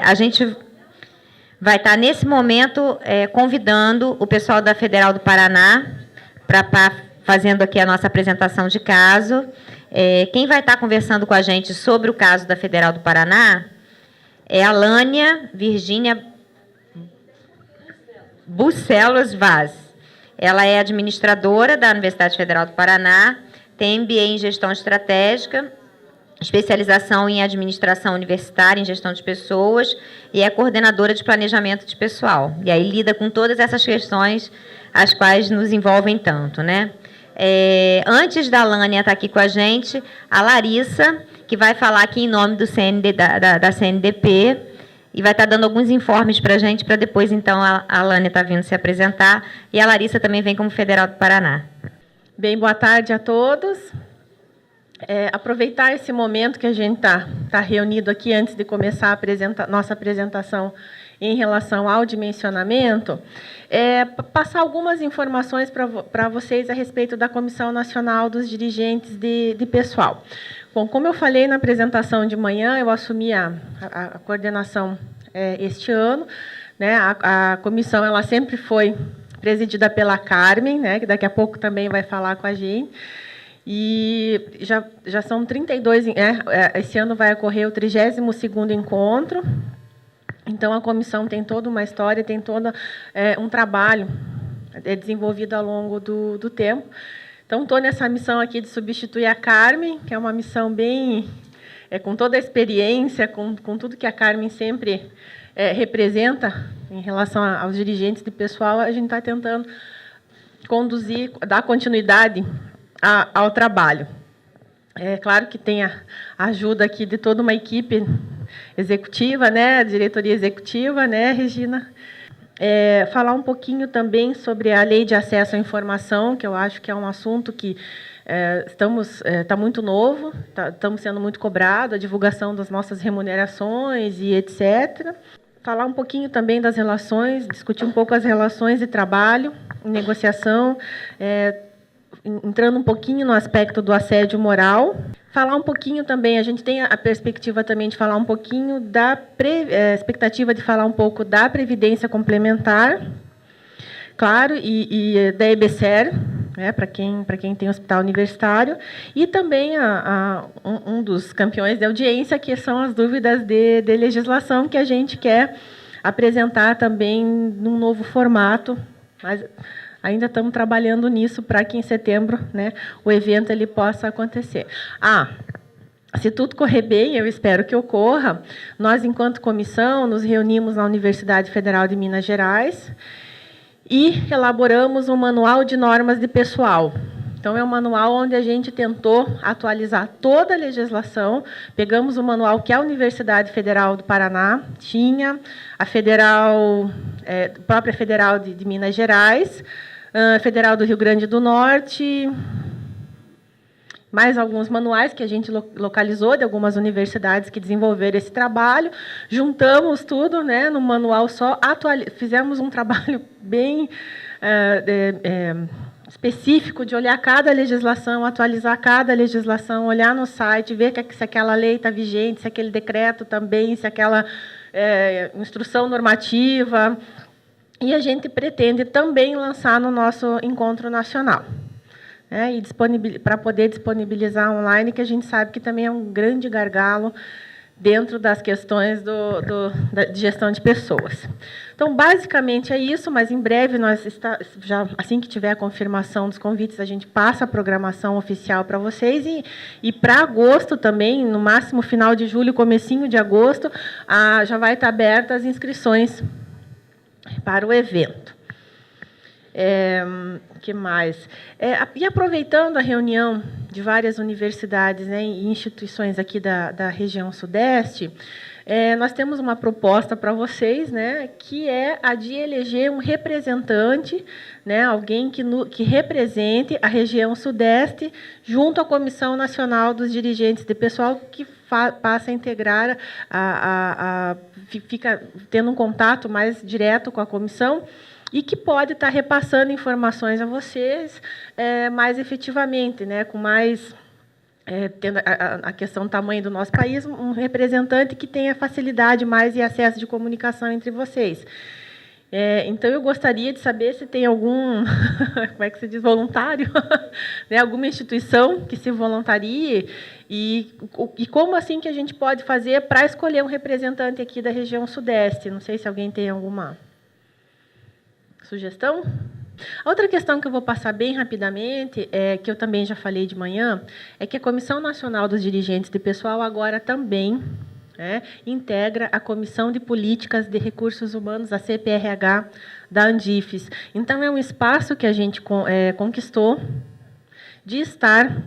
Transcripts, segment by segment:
A gente vai estar, nesse momento, convidando o pessoal da Federal do Paraná para estar fazendo aqui a nossa apresentação de caso. Quem vai estar conversando com a gente sobre o caso da Federal do Paraná é a Lânia Virgínia Bucelos Vaz. Ela é administradora da Universidade Federal do Paraná, tem MBA em Gestão Estratégica, especialização em Administração Universitária, em Gestão de Pessoas, e é coordenadora de Planejamento de Pessoal. E aí lida com todas essas questões as quais nos envolvem tanto, né? Antes da Lânia estar aqui com a gente, a Larissa, que vai falar aqui em nome do da CNDP, e vai estar dando alguns informes para a gente, para depois, então, a Lânia estar vindo se apresentar, e a Larissa também vem como Federal do Paraná. Bem, boa tarde a todos. Aproveitar esse momento que a gente tá reunido aqui antes de começar a nossa apresentação em relação ao dimensionamento, passar algumas informações para vocês a respeito da Comissão Nacional dos Dirigentes de Pessoal. Bom, como eu falei na apresentação de manhã, eu assumi a coordenação este ano, né? A comissão ela sempre foi presidida pela Carmen, né? Que daqui a pouco também vai falar com a gente. E já são 32, esse ano vai ocorrer o 32º encontro. Então, a comissão tem toda uma história, tem todo um trabalho desenvolvido ao longo do tempo. Então, estou nessa missão aqui de substituir a Carmen, que é uma missão bem... com toda a experiência, com tudo que a Carmen sempre representa em relação aos dirigentes de pessoal, a gente está tentando conduzir, dar continuidade ao trabalho. É claro que tem a ajuda aqui de toda uma equipe executiva, né, a diretoria executiva, né, Regina? Falar um pouquinho também sobre a Lei de Acesso à Informação, que eu acho que é um assunto que está muito novo, estamos sendo muito cobrados, a divulgação das nossas remunerações e etc. Falar um pouquinho também das relações, discutir um pouco as relações de trabalho, negociação, entrando um pouquinho no aspecto do assédio moral. Falar um pouquinho também, a gente tem a perspectiva também de falar um pouquinho expectativa de falar um pouco da Previdência Complementar, claro, e da EBSER, né, para quem tem hospital universitário, e também um dos campeões de audiência, que são as dúvidas de legislação, que a gente quer apresentar também num novo formato, mas ainda estamos trabalhando nisso para que em setembro, né, o evento ele possa acontecer. Se tudo correr bem, eu espero que ocorra, nós, enquanto comissão, nos reunimos na Universidade Federal de Minas Gerais e elaboramos um manual de normas de pessoal. Então, é um manual onde a gente tentou atualizar toda a legislação. Pegamos o manual que a Universidade Federal do Paraná tinha, a própria Federal de Minas Gerais, Federal do Rio Grande do Norte, mais alguns manuais que a gente localizou de algumas universidades que desenvolveram esse trabalho, juntamos tudo, né, no manual só, fizemos um trabalho bem específico de olhar cada legislação, atualizar cada legislação, olhar no site, ver se aquela lei está vigente, se aquele decreto também, se aquela instrução normativa. E a gente pretende também lançar no nosso encontro nacional, né, e para poder disponibilizar online, que a gente sabe que também é um grande gargalo dentro das questões de gestão de pessoas. Então, basicamente é isso, mas em breve, assim que tiver a confirmação dos convites, a gente passa a programação oficial para vocês, e para agosto também, no máximo final de julho, comecinho de agosto, já vai estar aberta as inscrições para o evento. Que mais? E aproveitando a reunião de várias universidades, né, e instituições aqui da região Sudeste, nós temos uma proposta para vocês, né, que é a de eleger um representante, né, alguém que represente a região Sudeste junto à Comissão Nacional dos Dirigentes de Pessoal, que passa a integrar, fica tendo um contato mais direto com a comissão, e que pode estar repassando informações a vocês mais efetivamente, né, com mais tendo a questão do tamanho do nosso país, um representante que tenha facilidade mais e acesso de comunicação entre vocês. Então, eu gostaria de saber se tem algum, como é que se diz, voluntário, né, alguma instituição que se voluntarie e como assim que a gente pode fazer para escolher um representante aqui da região Sudeste. Não sei se alguém tem alguma sugestão. A outra questão que eu vou passar bem rapidamente, que eu também já falei de manhã, é que a Comissão Nacional dos Dirigentes de Pessoal agora também integra a Comissão de Políticas de Recursos Humanos, a CPRH, da Andifes. Então, é um espaço que a gente conquistou de estar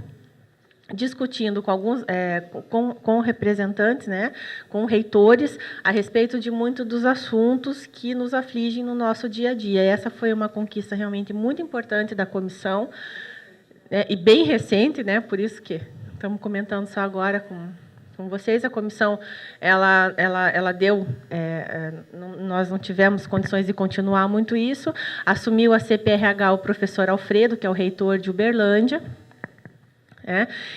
discutindo com alguns com representantes, com reitores, a respeito de muitos dos assuntos que nos afligem no nosso dia a dia. Essa foi uma conquista realmente muito importante da comissão, e bem recente, por isso que estamos comentando só agora com vocês. A comissão ela deu, nós não tivemos condições de continuar muito isso, assumiu a CPRH o professor Alfredo, que é o reitor de Uberlândia,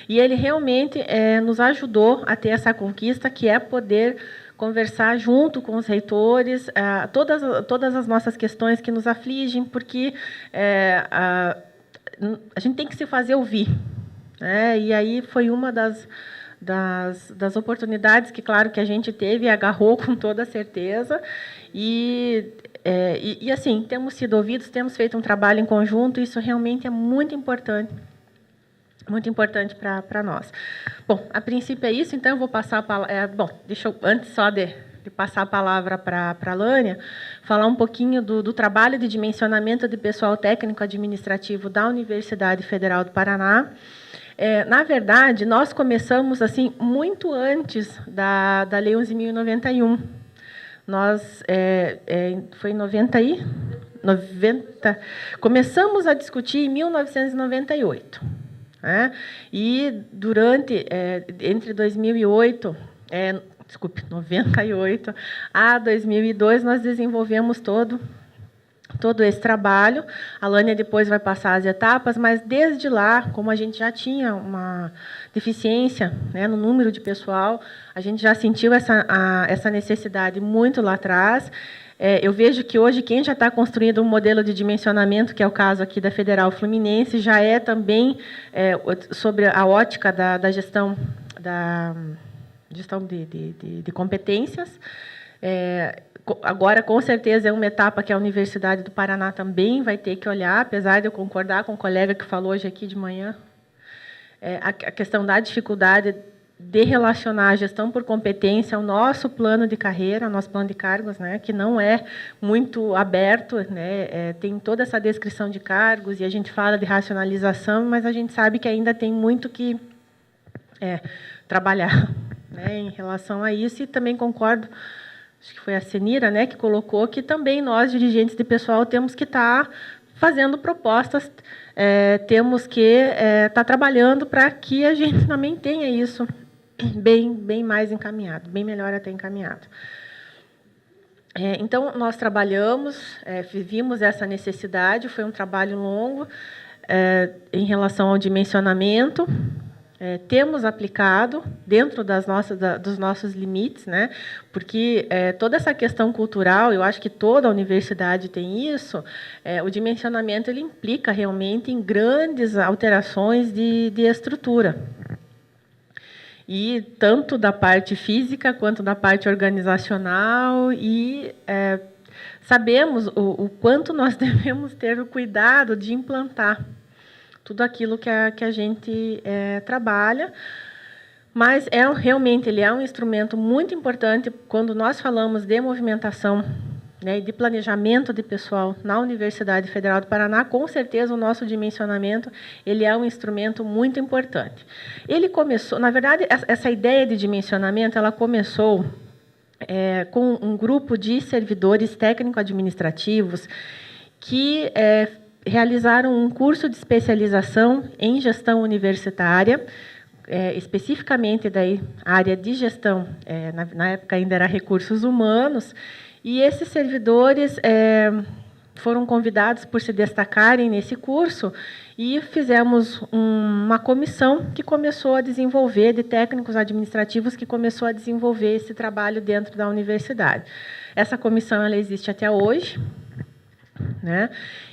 e ele realmente nos ajudou a ter essa conquista, que é poder conversar junto com os reitores todas as nossas questões que nos afligem, porque a gente tem que se fazer ouvir. E aí foi uma das oportunidades que, claro, que a gente teve e agarrou com toda certeza. E assim, temos sido ouvidos, temos feito um trabalho em conjunto, isso realmente é muito importante para nós. Bom, a princípio é isso, então eu vou passar a palavra. Deixa eu, antes só de passar a palavra para a Lânia, falar um pouquinho do trabalho de dimensionamento de pessoal técnico administrativo da Universidade Federal do Paraná. Na verdade, nós começamos assim muito antes da Lei 11.091. Foi em 90. Começamos a discutir em 1998. E durante, entre 98, 98 a 2002, nós desenvolvemos todo esse trabalho. A Lânia depois vai passar as etapas, mas desde lá, como a gente já tinha uma deficiência no número de pessoal, a gente já sentiu essa necessidade muito lá atrás. Eu vejo que hoje quem já está construindo um modelo de dimensionamento, que é o caso aqui da Federal Fluminense, já é também sobre a ótica da gestão de competências. Agora, com certeza, é uma etapa que a Universidade do Paraná também vai ter que olhar, apesar de eu concordar com o colega que falou hoje aqui de manhã, a questão da dificuldade de relacionar a gestão por competência ao nosso plano de carreira, ao nosso plano de cargos, que não é muito aberto, tem toda essa descrição de cargos, e a gente fala de racionalização, mas a gente sabe que ainda tem muito que trabalhar em relação a isso, e também concordo, acho que foi a Senira, que colocou que também nós, dirigentes de pessoal, temos que estar fazendo propostas, temos que estar trabalhando para que a gente também tenha isso bem mais encaminhado, bem melhor até encaminhado. Então, nós trabalhamos, vimos essa necessidade, foi um trabalho longo em relação ao dimensionamento. Temos aplicado dentro dos nossos limites, porque toda essa questão cultural, eu acho que toda a universidade tem isso, o dimensionamento ele implica realmente em grandes alterações de estrutura. E tanto da parte física quanto da parte organizacional, e sabemos o quanto nós devemos ter o cuidado de implantar tudo aquilo que a gente trabalha, mas realmente ele é um instrumento muito importante quando nós falamos de movimentação e de planejamento de pessoal na Universidade Federal do Paraná. Com certeza, o nosso dimensionamento ele é um instrumento muito importante. Ele começou, na verdade, essa ideia de dimensionamento ela começou com um grupo de servidores técnico-administrativos que realizaram um curso de especialização em gestão universitária, especificamente daí a área de gestão, na época ainda era recursos humanos, e esses servidores foram convidados por se destacarem nesse curso e fizemos uma comissão que começou a desenvolver, de técnicos administrativos, que começou a desenvolver esse trabalho dentro da universidade. Essa comissão ela existe até hoje, né?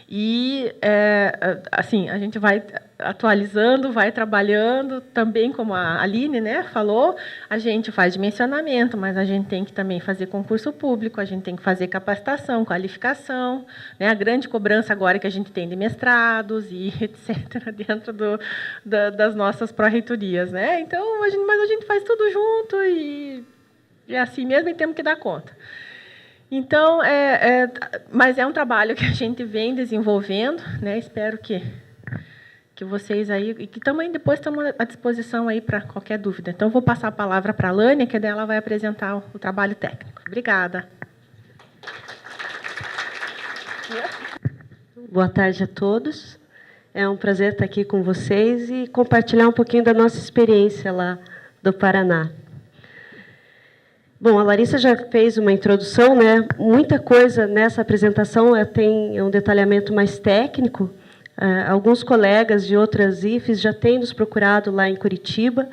E, assim, a gente vai atualizando, vai trabalhando, também como a Aline, né, falou, a gente faz dimensionamento, mas a gente tem que também fazer concurso público, a gente tem que fazer capacitação, qualificação, né, a grande cobrança agora que a gente tem de mestrados e etc., dentro das nossas pró-reitorias, né? Então, mas a gente faz tudo junto e é assim mesmo e temos que dar conta. Então, mas é um trabalho que a gente vem desenvolvendo, né? Espero que vocês aí, e que também depois estamos à disposição aí para qualquer dúvida. Então, vou passar a palavra para a Lânia, que dela vai apresentar o trabalho técnico. Obrigada. Boa tarde a todos. É um prazer estar aqui com vocês e compartilhar um pouquinho da nossa experiência lá do Paraná. Bom, a Larissa já fez uma introdução, né? Muita coisa nessa apresentação tem um detalhamento mais técnico. Alguns colegas de outras IFES já têm nos procurado lá em Curitiba.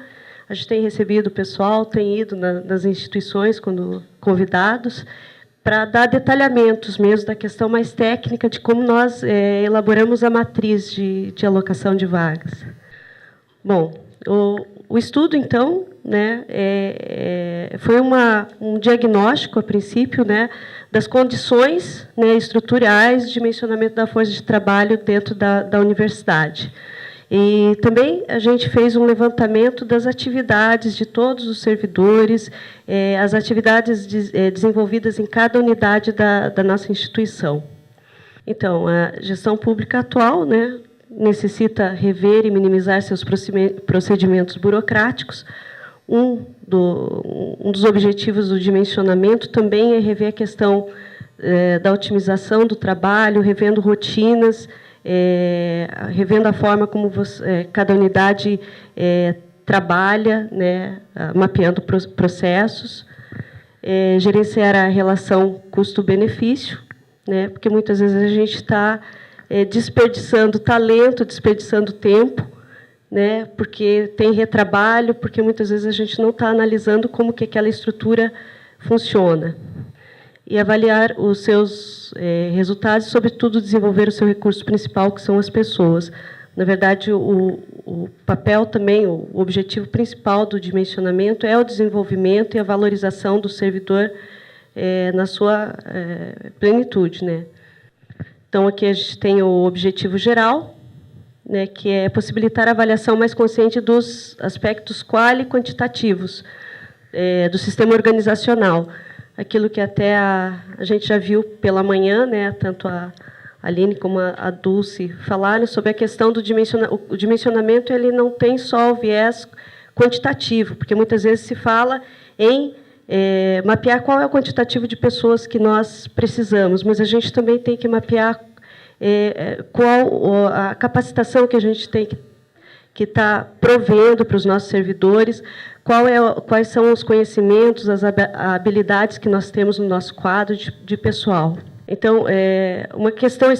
A gente tem recebido o pessoal, tem ido nas instituições quando convidados, para dar detalhamentos mesmo da questão mais técnica de como nós elaboramos a matriz de alocação de vagas. Bom, o estudo, então, né, foi um diagnóstico, a princípio, né, das condições, né, estruturais de dimensionamento da força de trabalho dentro da universidade. E também a gente fez um levantamento das atividades de todos os servidores, as atividades desenvolvidas em cada unidade da nossa instituição. Então, a gestão pública atual, né, necessita rever e minimizar seus procedimentos burocráticos. Um dos objetivos do dimensionamento também é rever a questão da otimização do trabalho, revendo rotinas, revendo a forma como cada unidade trabalha, né, mapeando processos, gerenciar a relação custo-benefício, né, porque muitas vezes a gente está desperdiçando talento, desperdiçando tempo, né, porque tem retrabalho, porque muitas vezes a gente não está analisando como que aquela estrutura funciona. E avaliar os seus resultados, sobretudo desenvolver o seu recurso principal, que são as pessoas. Na verdade, o papel também, o objetivo principal do dimensionamento é o desenvolvimento e a valorização do servidor na sua plenitude, né? Então, aqui a gente tem o objetivo geral, né, que é possibilitar a avaliação mais consciente dos aspectos quali e quantitativos do sistema organizacional. Aquilo que até a gente já viu pela manhã, né, tanto a Aline como a Dulce falaram sobre a questão do dimensionamento. O dimensionamento ele não tem só o viés quantitativo, porque muitas vezes se fala em mapear qual é o quantitativo de pessoas que nós precisamos, mas a gente também tem que mapear qual a capacitação que a gente tem que estar provendo para os nossos servidores, quais são os conhecimentos, as habilidades que nós temos no nosso quadro de pessoal. Então, uma questão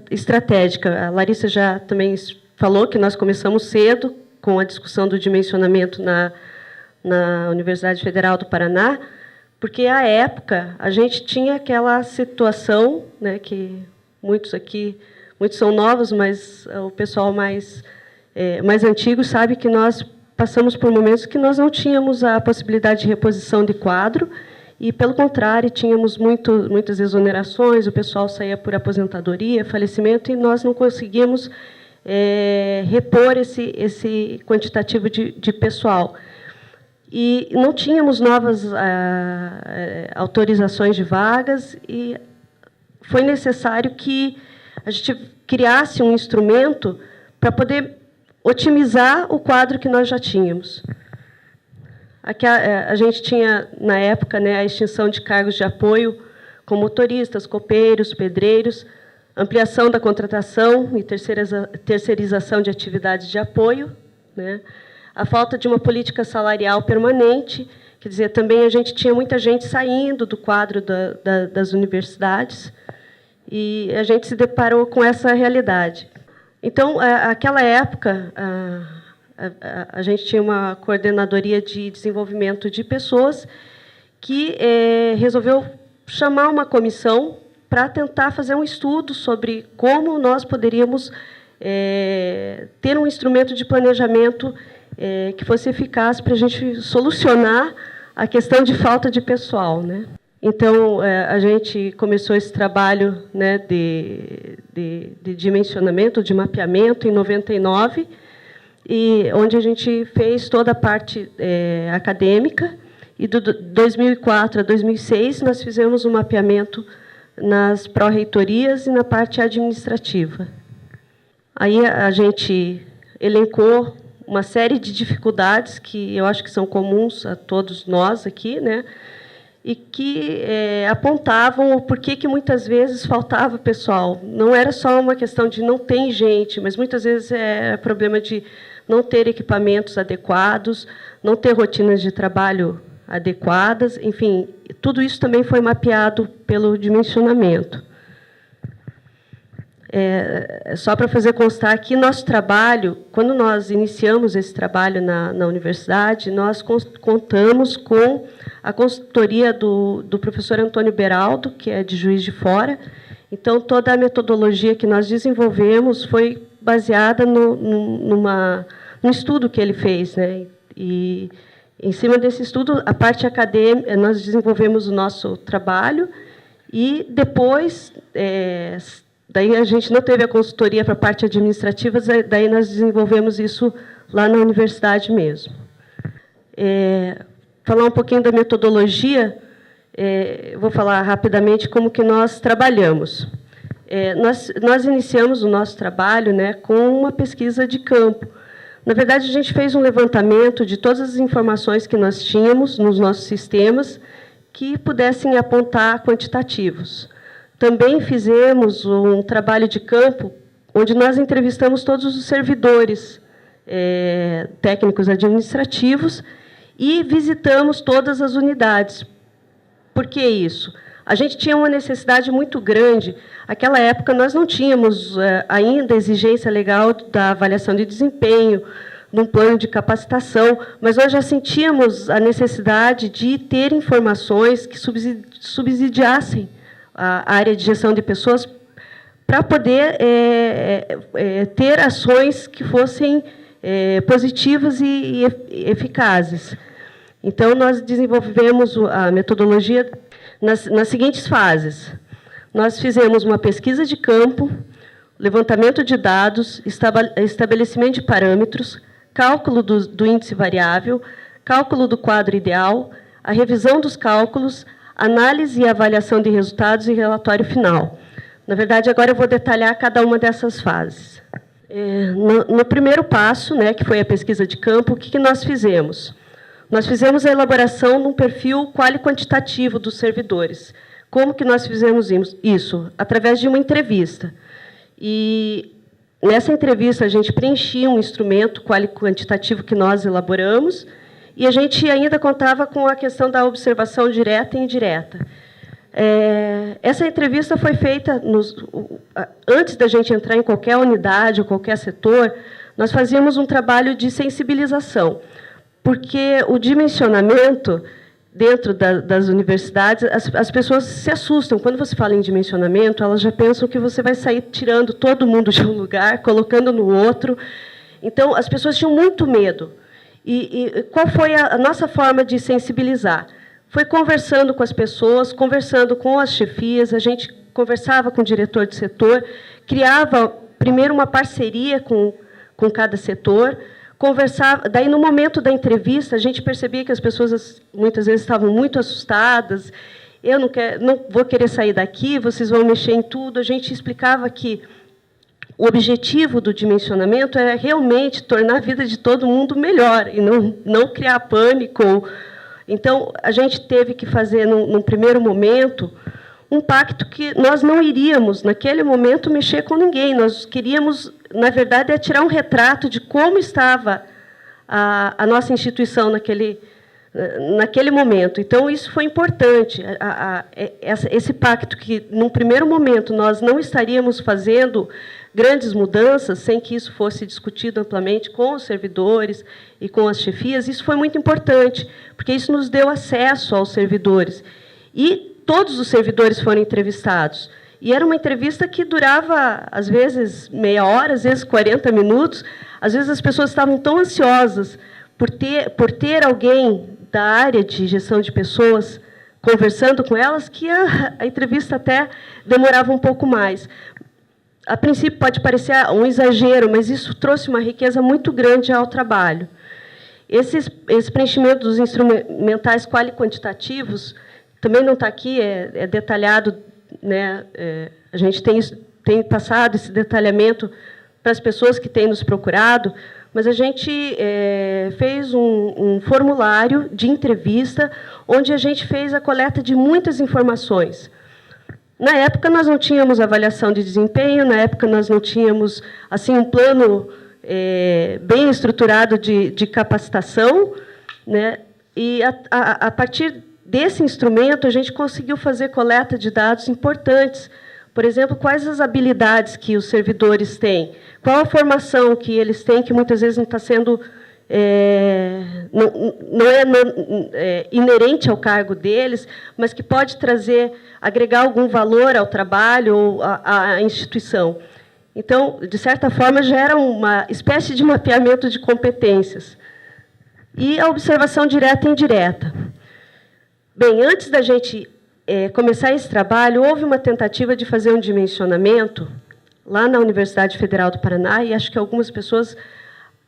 estratégica, a Larissa já também falou que nós começamos cedo com a discussão do dimensionamento na Universidade Federal do Paraná, porque, à época, a gente tinha aquela situação, né, que muitos são novos, mas o pessoal mais antigo sabe que nós passamos por momentos que nós não tínhamos a possibilidade de reposição de quadro e, pelo contrário, tínhamos muitas exonerações, o pessoal saía por aposentadoria, falecimento, e nós não conseguíamos repor esse quantitativo de pessoal. E não tínhamos novas autorizações de vagas e foi necessário que a gente criasse um instrumento para poder otimizar o quadro que nós já tínhamos. Aqui a gente tinha, na época, né, a extinção de cargos de apoio com motoristas, copeiros, pedreiros, ampliação da contratação e terceirização de atividades de apoio, né, a falta de uma política salarial permanente, quer dizer, também a gente tinha muita gente saindo do quadro das universidades, e a gente se deparou com essa realidade. Então, naquela época, a gente tinha uma coordenadoria de desenvolvimento de pessoas que resolveu chamar uma comissão para tentar fazer um estudo sobre como nós poderíamos ter um instrumento de planejamento que fosse eficaz para a gente solucionar a questão de falta de pessoal, né? Então, a gente começou esse trabalho, né, de dimensionamento, de mapeamento, em 99, e onde a gente fez toda a parte acadêmica, e de 2004 a 2006 nós fizemos um mapeamento nas pró-reitorias e na parte administrativa. Aí a gente elencou uma série de dificuldades que eu acho que são comuns a todos nós aqui, né, e que apontavam o porquê que muitas vezes faltava pessoal. Não era só uma questão de não ter gente, mas muitas vezes é problema de não ter equipamentos adequados, não ter rotinas de trabalho adequadas, enfim, tudo isso também foi mapeado pelo dimensionamento. Só para fazer constar aqui, nosso trabalho, quando nós iniciamos esse trabalho na universidade, nós contamos com a consultoria do professor Antônio Beraldo, que é de Juiz de Fora. Então, toda a metodologia que nós desenvolvemos foi baseada num estudo que ele fez, né? E, em cima desse estudo, a parte acadêmica, nós desenvolvemos o nosso trabalho e, depois, daí a gente não teve a consultoria para a parte administrativa, daí nós desenvolvemos isso lá na universidade mesmo. Falar um pouquinho da metodologia, vou falar rapidamente como que nós trabalhamos. Nós iniciamos o nosso trabalho, né, com uma pesquisa de campo. Na verdade, a gente fez um levantamento de todas as informações que nós tínhamos nos nossos sistemas que pudessem apontar quantitativos. Também fizemos um trabalho de campo onde nós entrevistamos todos os servidores técnicos administrativos e visitamos todas as unidades. Por que isso? A gente tinha uma necessidade muito grande. Naquela época, nós não tínhamos ainda a exigência legal da avaliação de desempenho, num plano de capacitação, mas nós já sentíamos a necessidade de ter informações que subsidiassem a área de gestão de pessoas para poder ter ações que fossem positivas e eficazes. Então, nós desenvolvemos a metodologia nas seguintes fases. Nós fizemos uma pesquisa de campo, levantamento de dados, estabelecimento de parâmetros, cálculo do índice variável, cálculo do quadro ideal, a revisão dos cálculos, análise e avaliação de resultados e relatório final. Na verdade, agora eu vou detalhar cada uma dessas fases. No primeiro passo, né, que foi a pesquisa de campo, o que nós fizemos? Nós fizemos a elaboração de um perfil quali-quantitativo dos servidores. Como que nós fizemos isso? Através de uma entrevista. E, nessa entrevista, a gente preenchia um instrumento quali-quantitativo que nós elaboramos, e a gente ainda contava com a questão da observação direta e indireta. Essa entrevista foi feita antes da gente entrar em qualquer unidade ou qualquer setor, nós fazíamos um trabalho de sensibilização, porque o dimensionamento dentro das universidades, as pessoas se assustam. Quando você fala em dimensionamento, elas já pensam que você vai sair tirando todo mundo de um lugar, colocando no outro. Então, as pessoas tinham muito medo. E qual foi a nossa forma de sensibilizar? Foi conversando com as pessoas, conversando com as chefias, a gente conversava com o diretor de setor, criava, primeiro, uma parceria com cada setor, conversava. Daí, no momento da entrevista, a gente percebia que as pessoas, muitas vezes, estavam muito assustadas. Eu não vou querer sair daqui, vocês vão mexer em tudo. A gente explicava que o objetivo do dimensionamento é realmente tornar a vida de todo mundo melhor e não criar pânico. Então, a gente teve que fazer, num primeiro momento, um pacto que nós não iríamos, naquele momento, mexer com ninguém. Nós queríamos, na verdade, tirar um retrato de como estava a nossa instituição naquele momento. Então, isso foi importante. Esse pacto que, num primeiro momento, nós não estaríamos fazendo grandes mudanças sem que isso fosse discutido amplamente com os servidores e com as chefias, isso foi muito importante, porque isso nos deu acesso aos servidores. E todos os servidores foram entrevistados. E era uma entrevista que durava, às vezes, meia hora, às vezes 40 minutos. Às vezes as pessoas estavam tão ansiosas por ter alguém da área de gestão de pessoas conversando com elas, que a entrevista até demorava um pouco mais. A princípio pode parecer um exagero, mas isso trouxe uma riqueza muito grande ao trabalho. Esse preenchimento dos instrumentais quali-quantitativos também não está aqui, é detalhado, né? A gente tem passado esse detalhamento para as pessoas que têm nos procurado, mas a gente fez um formulário de entrevista onde a gente fez a coleta de muitas informações. Na época, nós não tínhamos avaliação de desempenho, na época, nós não tínhamos assim, um plano bem estruturado de capacitação, né? E, a partir desse instrumento, a gente conseguiu fazer coleta de dados importantes. Por exemplo, quais as habilidades que os servidores têm, qual a formação que eles têm, que muitas vezes não está sendo não é inerente ao cargo deles, mas que pode agregar algum valor ao trabalho ou à instituição. Então, de certa forma, gera uma espécie de mapeamento de competências. E a observação direta e indireta. Bem, antes da gente começar esse trabalho, houve uma tentativa de fazer um dimensionamento lá na Universidade Federal do Paraná, e acho que algumas pessoas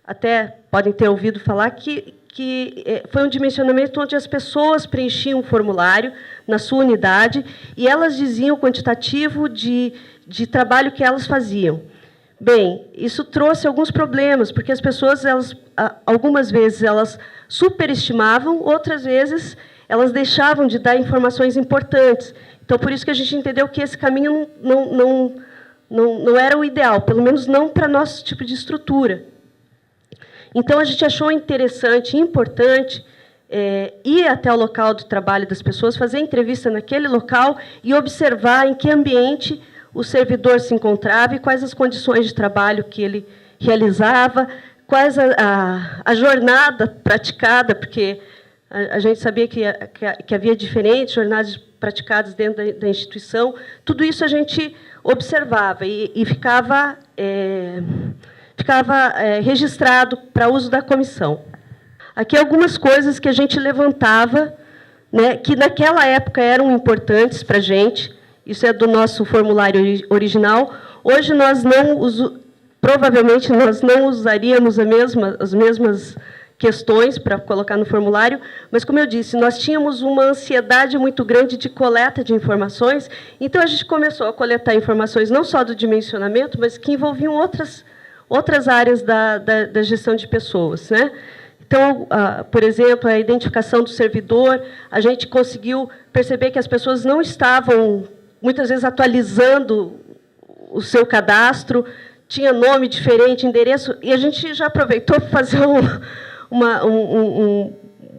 até podem ter ouvido falar que foi um dimensionamento onde as pessoas preenchiam um formulário na sua unidade e elas diziam o quantitativo de trabalho que elas faziam. Bem, isso trouxe alguns problemas, porque as pessoas, algumas vezes, elas superestimavam, outras vezes, elas deixavam de dar informações importantes. Então, por isso que a gente entendeu que esse caminho não era o ideal, pelo menos não para nosso tipo de estrutura. Então, a gente achou interessante e importante ir até o local do trabalho das pessoas, fazer entrevista naquele local e observar em que ambiente o servidor se encontrava e quais as condições de trabalho que ele realizava, quais a jornada praticada, porque a gente sabia que havia diferentes jornadas praticadas dentro da instituição. Tudo isso a gente observava e ficava registrado para uso da comissão. Aqui algumas coisas que a gente levantava, né, que naquela época eram importantes para a gente. Isso é do nosso formulário original. Hoje provavelmente nós não usaríamos as mesmas questões para colocar no formulário, mas, como eu disse, nós tínhamos uma ansiedade muito grande de coleta de informações, então a gente começou a coletar informações não só do dimensionamento, mas que envolviam outras áreas da gestão de pessoas, né? Então, por exemplo, a identificação do servidor, a gente conseguiu perceber que as pessoas não estavam, muitas vezes, atualizando o seu cadastro, tinha nome diferente, endereço, e a gente já aproveitou para fazer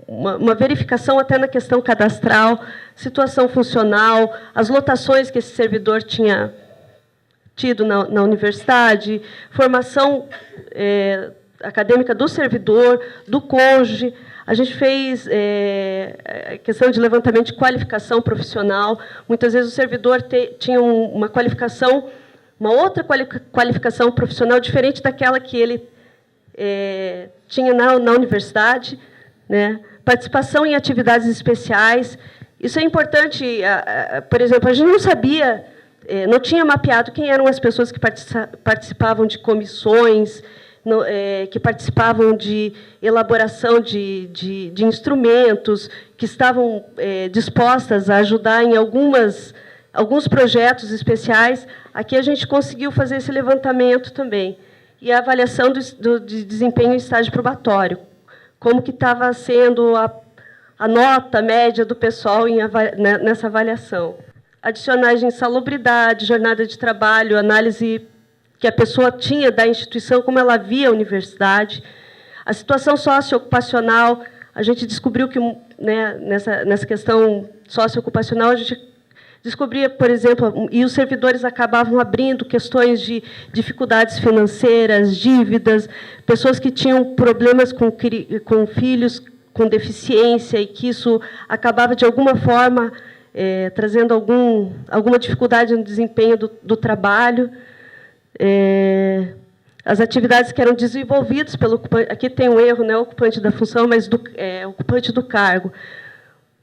uma verificação até na questão cadastral, situação funcional, as lotações que esse servidor tinha tido na universidade, formação acadêmica do servidor, do cônjuge. A gente fez questão de levantamento de qualificação profissional. Muitas vezes o servidor tinha uma outra qualificação profissional diferente daquela que ele tinha na universidade, né? Participação em atividades especiais. Isso é importante. Por exemplo, a gente não sabia, não tinha mapeado quem eram as pessoas que participavam de comissões, que participavam de elaboração de instrumentos, que estavam dispostas a ajudar em alguns projetos especiais. Aqui a gente conseguiu fazer esse levantamento também. E a avaliação de desempenho em estágio probatório. Como que estava sendo a nota média do pessoal nessa avaliação. Adicionais de insalubridade, jornada de trabalho, análise que a pessoa tinha da instituição, como ela via a universidade, a situação socioocupacional, a gente descobriu que, né, nessa questão socioocupacional, a gente descobria, por exemplo, e os servidores acabavam abrindo questões de dificuldades financeiras, dívidas, pessoas que tinham problemas com filhos com deficiência e que isso acabava, de alguma forma, trazendo alguma dificuldade no desempenho do trabalho. As atividades que eram desenvolvidas pelo ocupante, aqui tem um erro, não é ocupante da função, mas ocupante do cargo.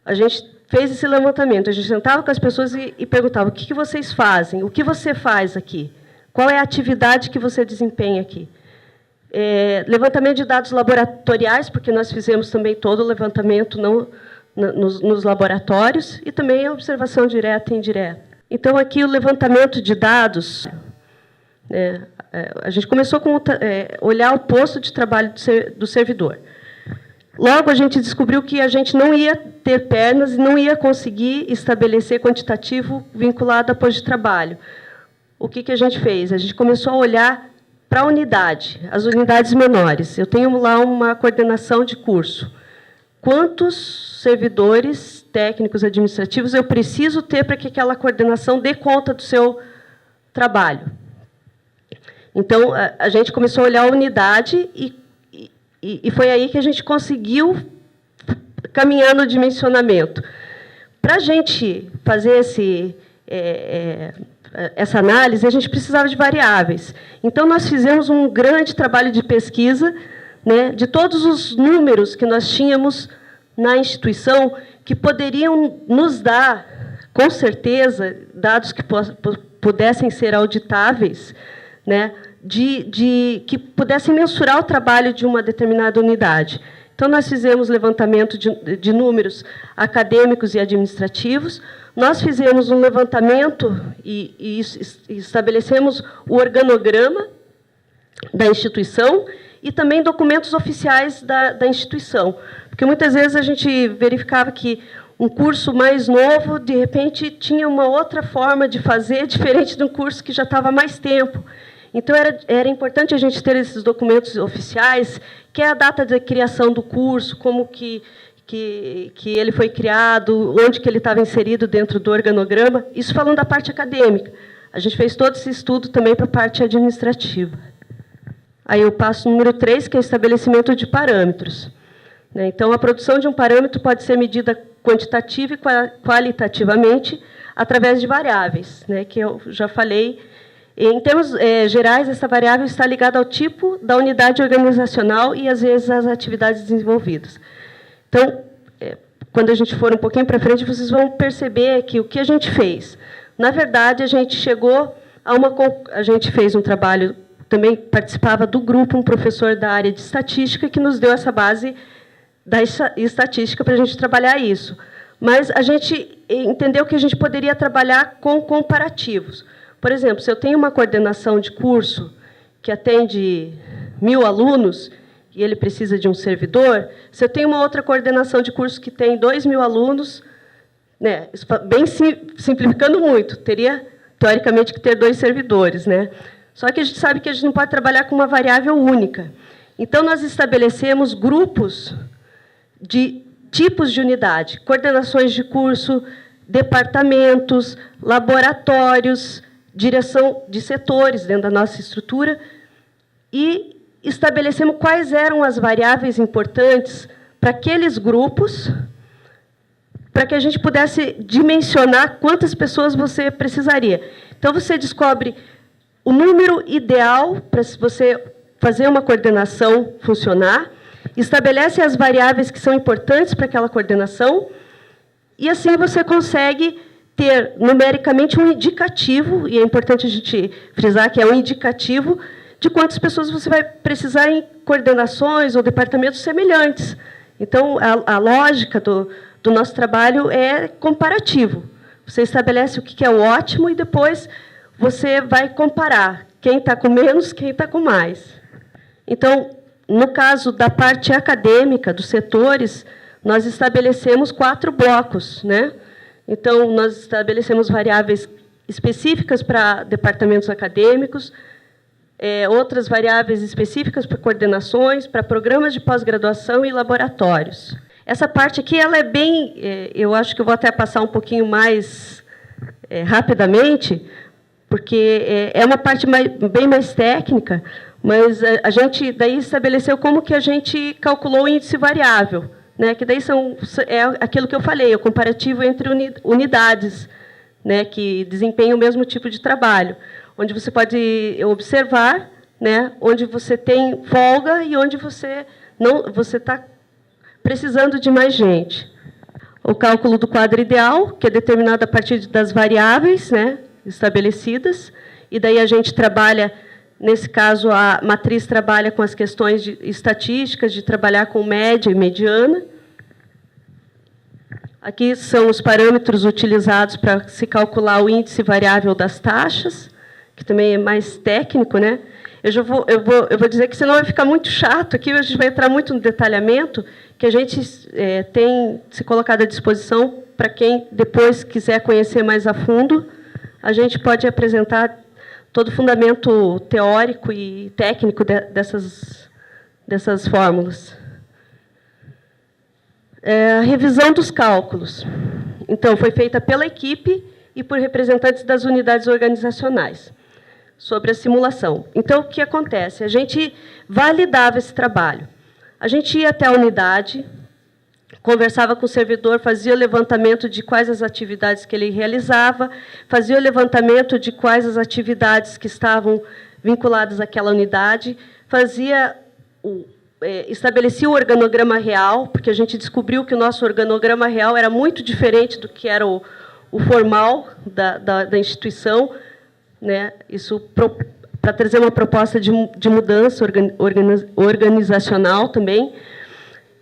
A gente fez esse levantamento, a gente sentava com as pessoas e perguntava: o que vocês fazem? O que você faz aqui? Qual é a atividade que você desempenha aqui? Levantamento de dados laboratoriais, porque nós fizemos também todo o levantamento nos laboratórios, e também a observação direta e indireta. Então, aqui o levantamento de dados, a gente começou com olhar o posto de trabalho do servidor. Logo, a gente descobriu que a gente não ia ter pernas e não ia conseguir estabelecer quantitativo vinculado a posto de trabalho. O que a gente fez? A gente começou a olhar para a unidade, as unidades menores. Eu tenho lá uma coordenação de curso. Quantos servidores técnicos administrativos eu preciso ter para que aquela coordenação dê conta do seu trabalho? Então, a gente começou a olhar a unidade e foi aí que a gente conseguiu caminhar no dimensionamento. Para a gente fazer essa análise, a gente precisava de variáveis. Então, nós fizemos um grande trabalho de pesquisa, né, de todos os números que nós tínhamos na instituição, que poderiam nos dar, com certeza, dados que pudessem ser auditáveis, né, que pudessem mensurar o trabalho de uma determinada unidade. Então, nós fizemos levantamento de números acadêmicos e administrativos, nós fizemos um levantamento e estabelecemos o organograma da instituição e também documentos oficiais da instituição. Porque, muitas vezes, a gente verificava que um curso mais novo, de repente, tinha uma outra forma de fazer, diferente de um curso que já estava há mais tempo. Então, era importante a gente ter esses documentos oficiais, que é a data de criação do curso, como que ele foi criado, onde que ele estava inserido dentro do organograma, isso falando da parte acadêmica. A gente fez todo esse estudo também para a parte administrativa. Aí eu passo o número 3, que é o estabelecimento de parâmetros. Então, a produção de um parâmetro pode ser medida quantitativa e qualitativamente através de variáveis, que eu já falei. Em termos gerais, essa variável está ligada ao tipo da unidade organizacional e, às vezes, às atividades desenvolvidas. Então, quando a gente for um pouquinho para frente, vocês vão perceber que o que a gente fez. Na verdade, a gente chegou a gente fez um trabalho, também participava do grupo, um professor da área de estatística, que nos deu essa base da estatística para a gente trabalhar isso. Mas a gente entendeu que a gente poderia trabalhar com comparativos. Por exemplo, se eu tenho uma coordenação de curso que atende 1.000 alunos e ele precisa de um servidor, se eu tenho uma outra coordenação de curso que tem 2.000 alunos, bem simplificando muito, teria, teoricamente, que ter 2 servidores. Só que a gente sabe que a gente não pode trabalhar com uma variável única. Então, nós estabelecemos grupos de tipos de unidade, coordenações de curso, departamentos, laboratórios, direção de setores dentro da nossa estrutura, e estabelecemos quais eram as variáveis importantes para aqueles grupos, para que a gente pudesse dimensionar quantas pessoas você precisaria. Então, você descobre o número ideal para você fazer uma coordenação funcionar, estabelece as variáveis que são importantes para aquela coordenação, e assim você consegue ter numericamente um indicativo, e é importante a gente frisar que é um indicativo de quantas pessoas você vai precisar em coordenações ou departamentos semelhantes. Então, a lógica do nosso trabalho é comparativo. Você estabelece o que é o ótimo e depois você vai comparar quem está com menos, quem está com mais. Então, no caso da parte acadêmica, dos setores, nós estabelecemos 4 blocos. Então, nós estabelecemos variáveis específicas para departamentos acadêmicos, outras variáveis específicas para coordenações, para programas de pós-graduação e laboratórios. Essa parte aqui, ela é bem, eu acho que eu vou até passar um pouquinho mais rapidamente, porque é uma parte bem mais técnica, mas a gente daí estabeleceu como que a gente calculou o índice variável, né? Que daí é aquilo que eu falei, o comparativo entre unidades, né? Que desempenham o mesmo tipo de trabalho, onde você pode observar, né? Onde você tem folga e onde você está precisando de mais gente. O cálculo do quadro ideal, que é determinado a partir das variáveis, né, estabelecidas, e daí a gente trabalha, nesse caso, a matriz trabalha com as questões estatísticas, de trabalhar com média e mediana. Aqui são os parâmetros utilizados para se calcular o índice variável das taxas, que também é mais técnico, né? Eu vou dizer que senão vai ficar muito chato aqui, a gente vai entrar muito no detalhamento, que a gente tem se colocado à disposição para quem depois quiser conhecer mais a fundo. A gente pode apresentar todo o fundamento teórico e técnico dessas fórmulas. A revisão dos cálculos. Então, foi feita pela equipe e por representantes das unidades organizacionais, sobre a simulação. Então, o que acontece? A gente validava esse trabalho. A gente ia até a unidade, conversava com o servidor, fazia o levantamento de quais as atividades que ele realizava, fazia o levantamento de quais as atividades que estavam vinculadas àquela unidade, estabelecia o organograma real, porque a gente descobriu que o nosso organograma real era muito diferente do que era o formal da instituição, né? Isso para trazer uma proposta de mudança organizacional também.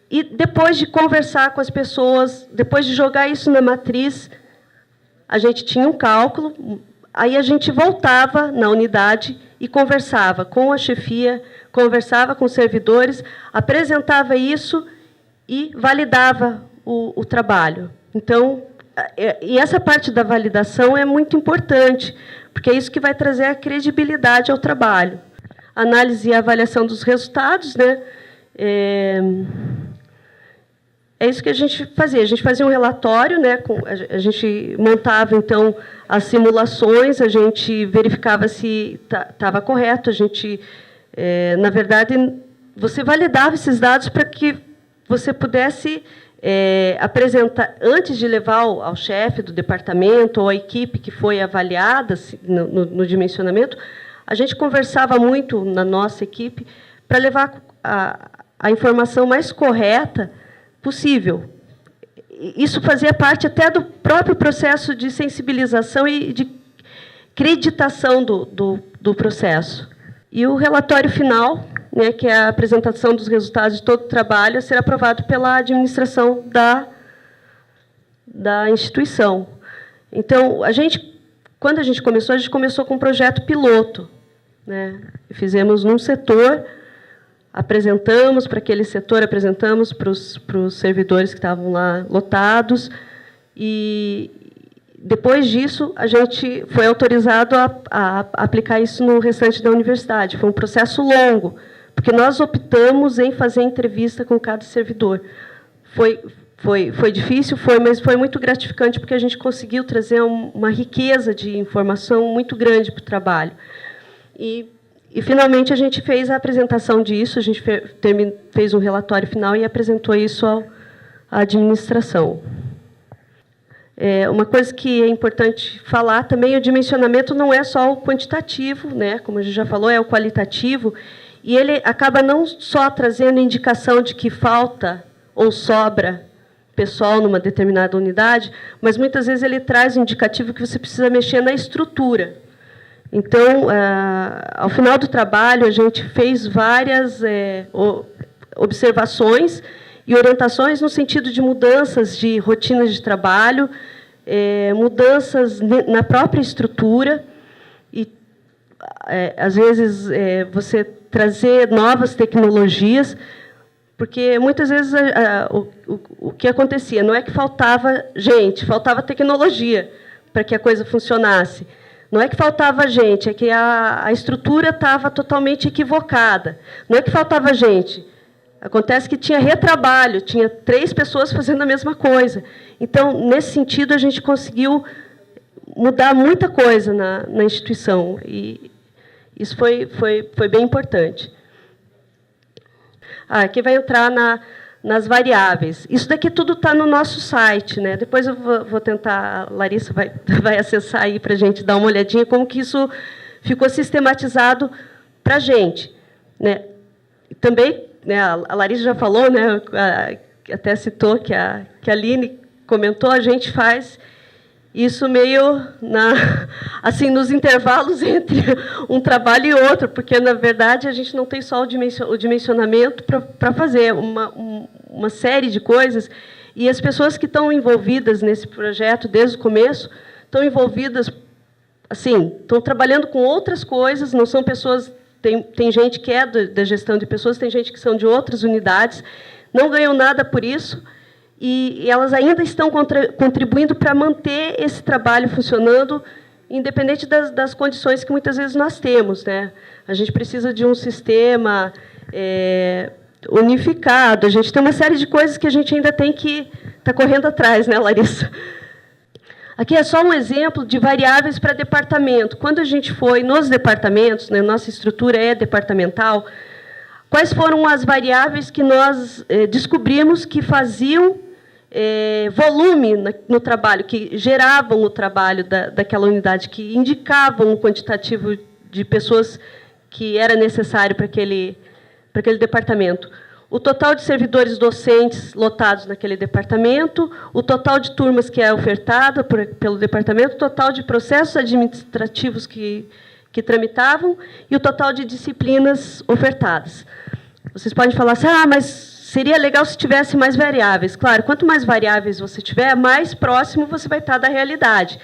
E depois de conversar com as pessoas, depois de jogar isso na matriz, a gente tinha um cálculo, aí a gente voltava na unidade e conversava com a chefia, conversava com os servidores, apresentava isso e validava o trabalho. Então, e essa parte da validação é muito importante, porque é isso que vai trazer a credibilidade ao trabalho. Análise e avaliação dos resultados, né? É isso que a gente fazia. A gente fazia um relatório, né? A gente montava, então, as simulações, a gente verificava se estava correto, a gente, na verdade, você validava esses dados para que você pudesse apresentar, antes de levar ao chefe do departamento ou à equipe que foi avaliada no dimensionamento, a gente conversava muito na nossa equipe para levar a informação mais correta possível. Isso fazia parte até do próprio processo de sensibilização e de creditação do processo. E o relatório final, né, que é a apresentação dos resultados de todo o trabalho, a ser aprovado pela administração da instituição. Então, quando a gente começou com um projeto piloto, né? Fizemos num setor, apresentamos para aquele setor, apresentamos para os servidores que estavam lá lotados, e depois disso a gente foi autorizado a aplicar isso no restante da universidade. Foi um processo longo, porque nós optamos em fazer entrevista com cada servidor. Foi difícil, mas foi muito gratificante, porque a gente conseguiu trazer uma riqueza de informação muito grande para o trabalho. E, finalmente, a gente fez a apresentação disso, a gente fez um relatório final e apresentou isso à administração. Uma coisa que é importante falar também, o dimensionamento não é só o quantitativo, né? Como a gente já falou, é o qualitativo, e ele acaba não só trazendo indicação de que falta ou sobra pessoal numa determinada unidade, mas, muitas vezes, ele traz um indicativo que você precisa mexer na estrutura. Então, ao final do trabalho, a gente fez várias observações e orientações no sentido de mudanças de rotinas de trabalho, mudanças na própria estrutura, e, às vezes, você trazer novas tecnologias, porque, muitas vezes, o que acontecia não é que faltava gente, faltava tecnologia para que a coisa funcionasse. Não é que faltava gente, é que a estrutura estava totalmente equivocada. Não é que faltava gente, Acontece que tinha retrabalho, tinha 3 pessoas fazendo a mesma coisa. Então, nesse sentido, a gente conseguiu mudar muita coisa na instituição, e isso foi bem importante. Aqui vai entrar nas variáveis. Isso daqui tudo está no nosso site, né? Depois eu vou tentar, a Larissa vai acessar aí para a gente dar uma olhadinha como que isso ficou sistematizado para a gente, né? Também, né, a Larissa já falou, né, até citou que a Aline comentou, a gente faz isso meio assim, nos intervalos entre um trabalho e outro, porque, na verdade, a gente não tem só o dimensionamento para fazer uma série de coisas, e as pessoas que estão envolvidas nesse projeto desde o começo estão envolvidas, assim, estão trabalhando com outras coisas, não são pessoas... Tem gente que é da gestão de pessoas, tem gente que são de outras unidades, não ganham nada por isso, e elas ainda estão contribuindo para manter esse trabalho funcionando, independente das condições que muitas vezes nós temos, né? A gente precisa de um sistema unificado, a gente tem uma série de coisas que a gente ainda tem que estar correndo atrás, né, Larissa? Aqui é só um exemplo de variáveis para departamento. Quando a gente foi nos departamentos, né, nossa estrutura é departamental, quais foram as variáveis que nós descobrimos que faziam volume no trabalho, que geravam o trabalho daquela unidade, que indicavam o quantitativo de pessoas que era necessário para aquele departamento? O total de servidores docentes lotados naquele departamento, o total de turmas que é ofertada pelo departamento, o total de processos administrativos que tramitavam e o total de disciplinas ofertadas. Vocês podem falar assim, mas seria legal se tivesse mais variáveis. Claro, quanto mais variáveis você tiver, mais próximo você vai estar da realidade.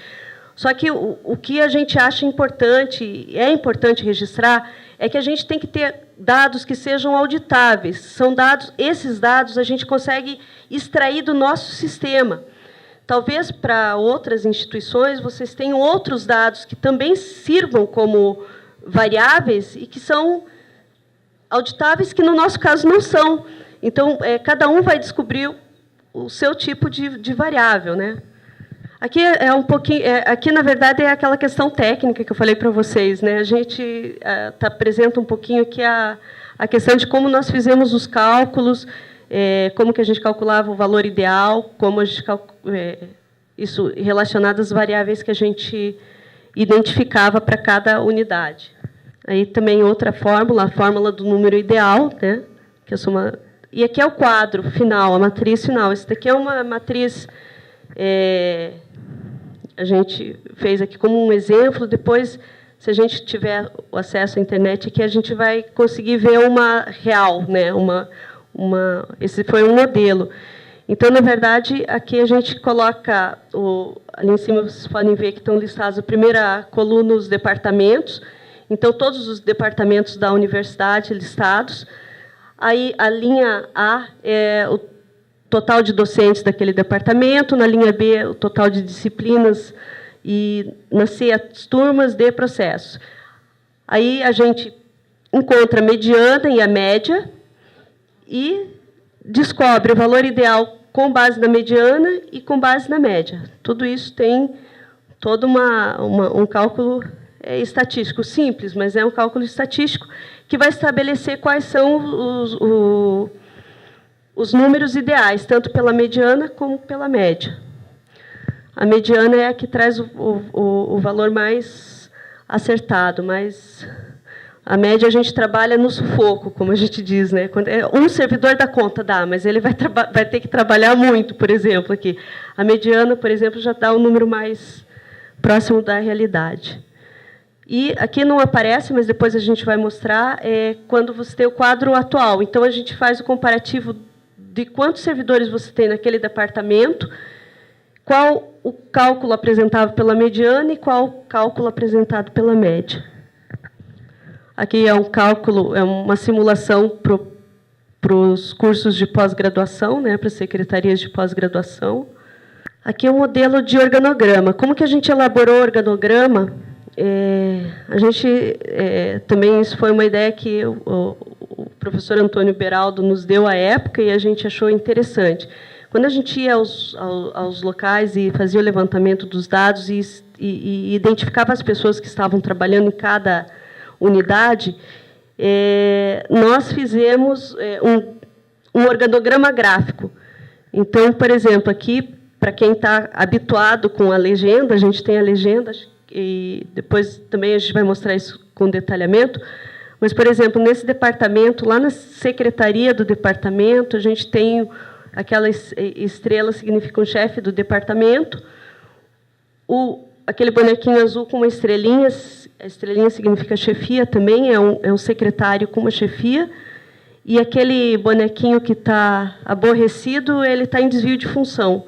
Só que o que a gente acha importante, é importante registrar, é que a gente tem que ter dados que sejam auditáveis. São dados, esses dados a gente consegue extrair do nosso sistema. Talvez para outras instituições vocês tenham outros dados que também sirvam como variáveis e que são auditáveis, que no nosso caso não são. Então, cada um vai descobrir o seu tipo de variável, né? Aqui um pouquinho, aqui na verdade é aquela questão técnica que eu falei para vocês, né? A gente apresenta um pouquinho aqui a questão de como nós fizemos os cálculos, como que a gente calculava o valor ideal, como a gente isso relacionado às variáveis que a gente identificava para cada unidade. Aí também outra fórmula, a fórmula do número ideal, né? Que eu sou e aqui é o quadro final, a matriz final. Isso daqui é uma matriz a gente fez aqui como um exemplo. Depois, se a gente tiver o acesso à internet aqui, a gente vai conseguir ver uma real, né? Esse foi um modelo. Então, na verdade, aqui a gente coloca ali em cima vocês podem ver que estão listados a primeira coluna os departamentos. Então, todos os departamentos da universidade listados. Aí a linha A é o total de docentes daquele departamento, na linha B, o total de disciplinas, e na C, as turmas de processo. Aí a gente encontra a mediana e a média e descobre o valor ideal com base na mediana e com base na média. Tudo isso tem todo um cálculo estatístico simples, mas é um cálculo estatístico que vai estabelecer quais são os números ideais, tanto pela mediana como pela média. A mediana é a que traz o valor mais acertado, mas a média a gente trabalha no sufoco, como a gente diz, né? Quando um servidor dá conta, mas ele vai ter que trabalhar muito, por exemplo, aqui. A mediana, por exemplo, já dá um número mais próximo da realidade. E aqui não aparece, mas depois a gente vai mostrar, quando você tem o quadro atual. Então, a gente faz o comparativo de quantos servidores você tem naquele departamento, qual o cálculo apresentado pela mediana e qual o cálculo apresentado pela média. Aqui é um cálculo, é uma simulação para os cursos de pós-graduação, né, para as secretarias de pós-graduação. Aqui é um modelo de organograma. Como que a gente elaborou o organograma? A gente também, isso foi uma ideia que o professor Antônio Beraldo nos deu à época e a gente achou interessante. Quando a gente ia aos locais e fazia o levantamento dos dados e identificava as pessoas que estavam trabalhando em cada unidade, nós fizemos um organograma gráfico. Então, por exemplo, aqui, para quem está habituado com a legenda, a gente tem a legenda, e depois também a gente vai mostrar isso com detalhamento, mas, por exemplo, nesse departamento, lá na secretaria do departamento, a gente tem aquela estrela, significa um chefe do departamento, aquele bonequinho azul com uma estrelinha, a estrelinha significa chefia também, é um secretário com uma chefia, e aquele bonequinho que está aborrecido, ele está em desvio de função.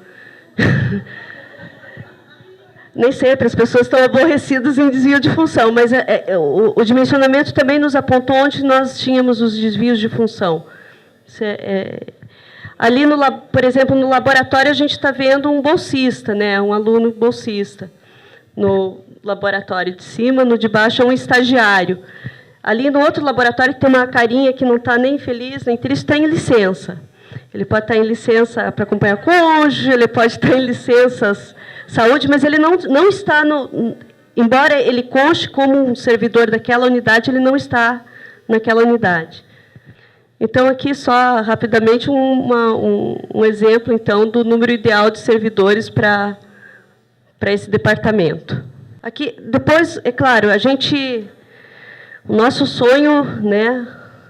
Nem sempre as pessoas estão aborrecidas em desvio de função, mas o dimensionamento também nos apontou onde nós tínhamos os desvios de função. Ali, por exemplo, no laboratório, a gente está vendo um bolsista, né, um aluno bolsista. No laboratório de cima, no de baixo, é um estagiário. Ali, no outro laboratório, que tem uma carinha que não está nem feliz, nem triste, está em licença. Ele pode estar em licença para acompanhar cônjuge, ele pode estar em licenças saúde, mas ele não está embora ele conste como um servidor daquela unidade, ele não está naquela unidade. Então, aqui, só rapidamente, um exemplo, então, do número ideal de servidores para esse departamento. Aqui, depois, é claro, o nosso sonho, né,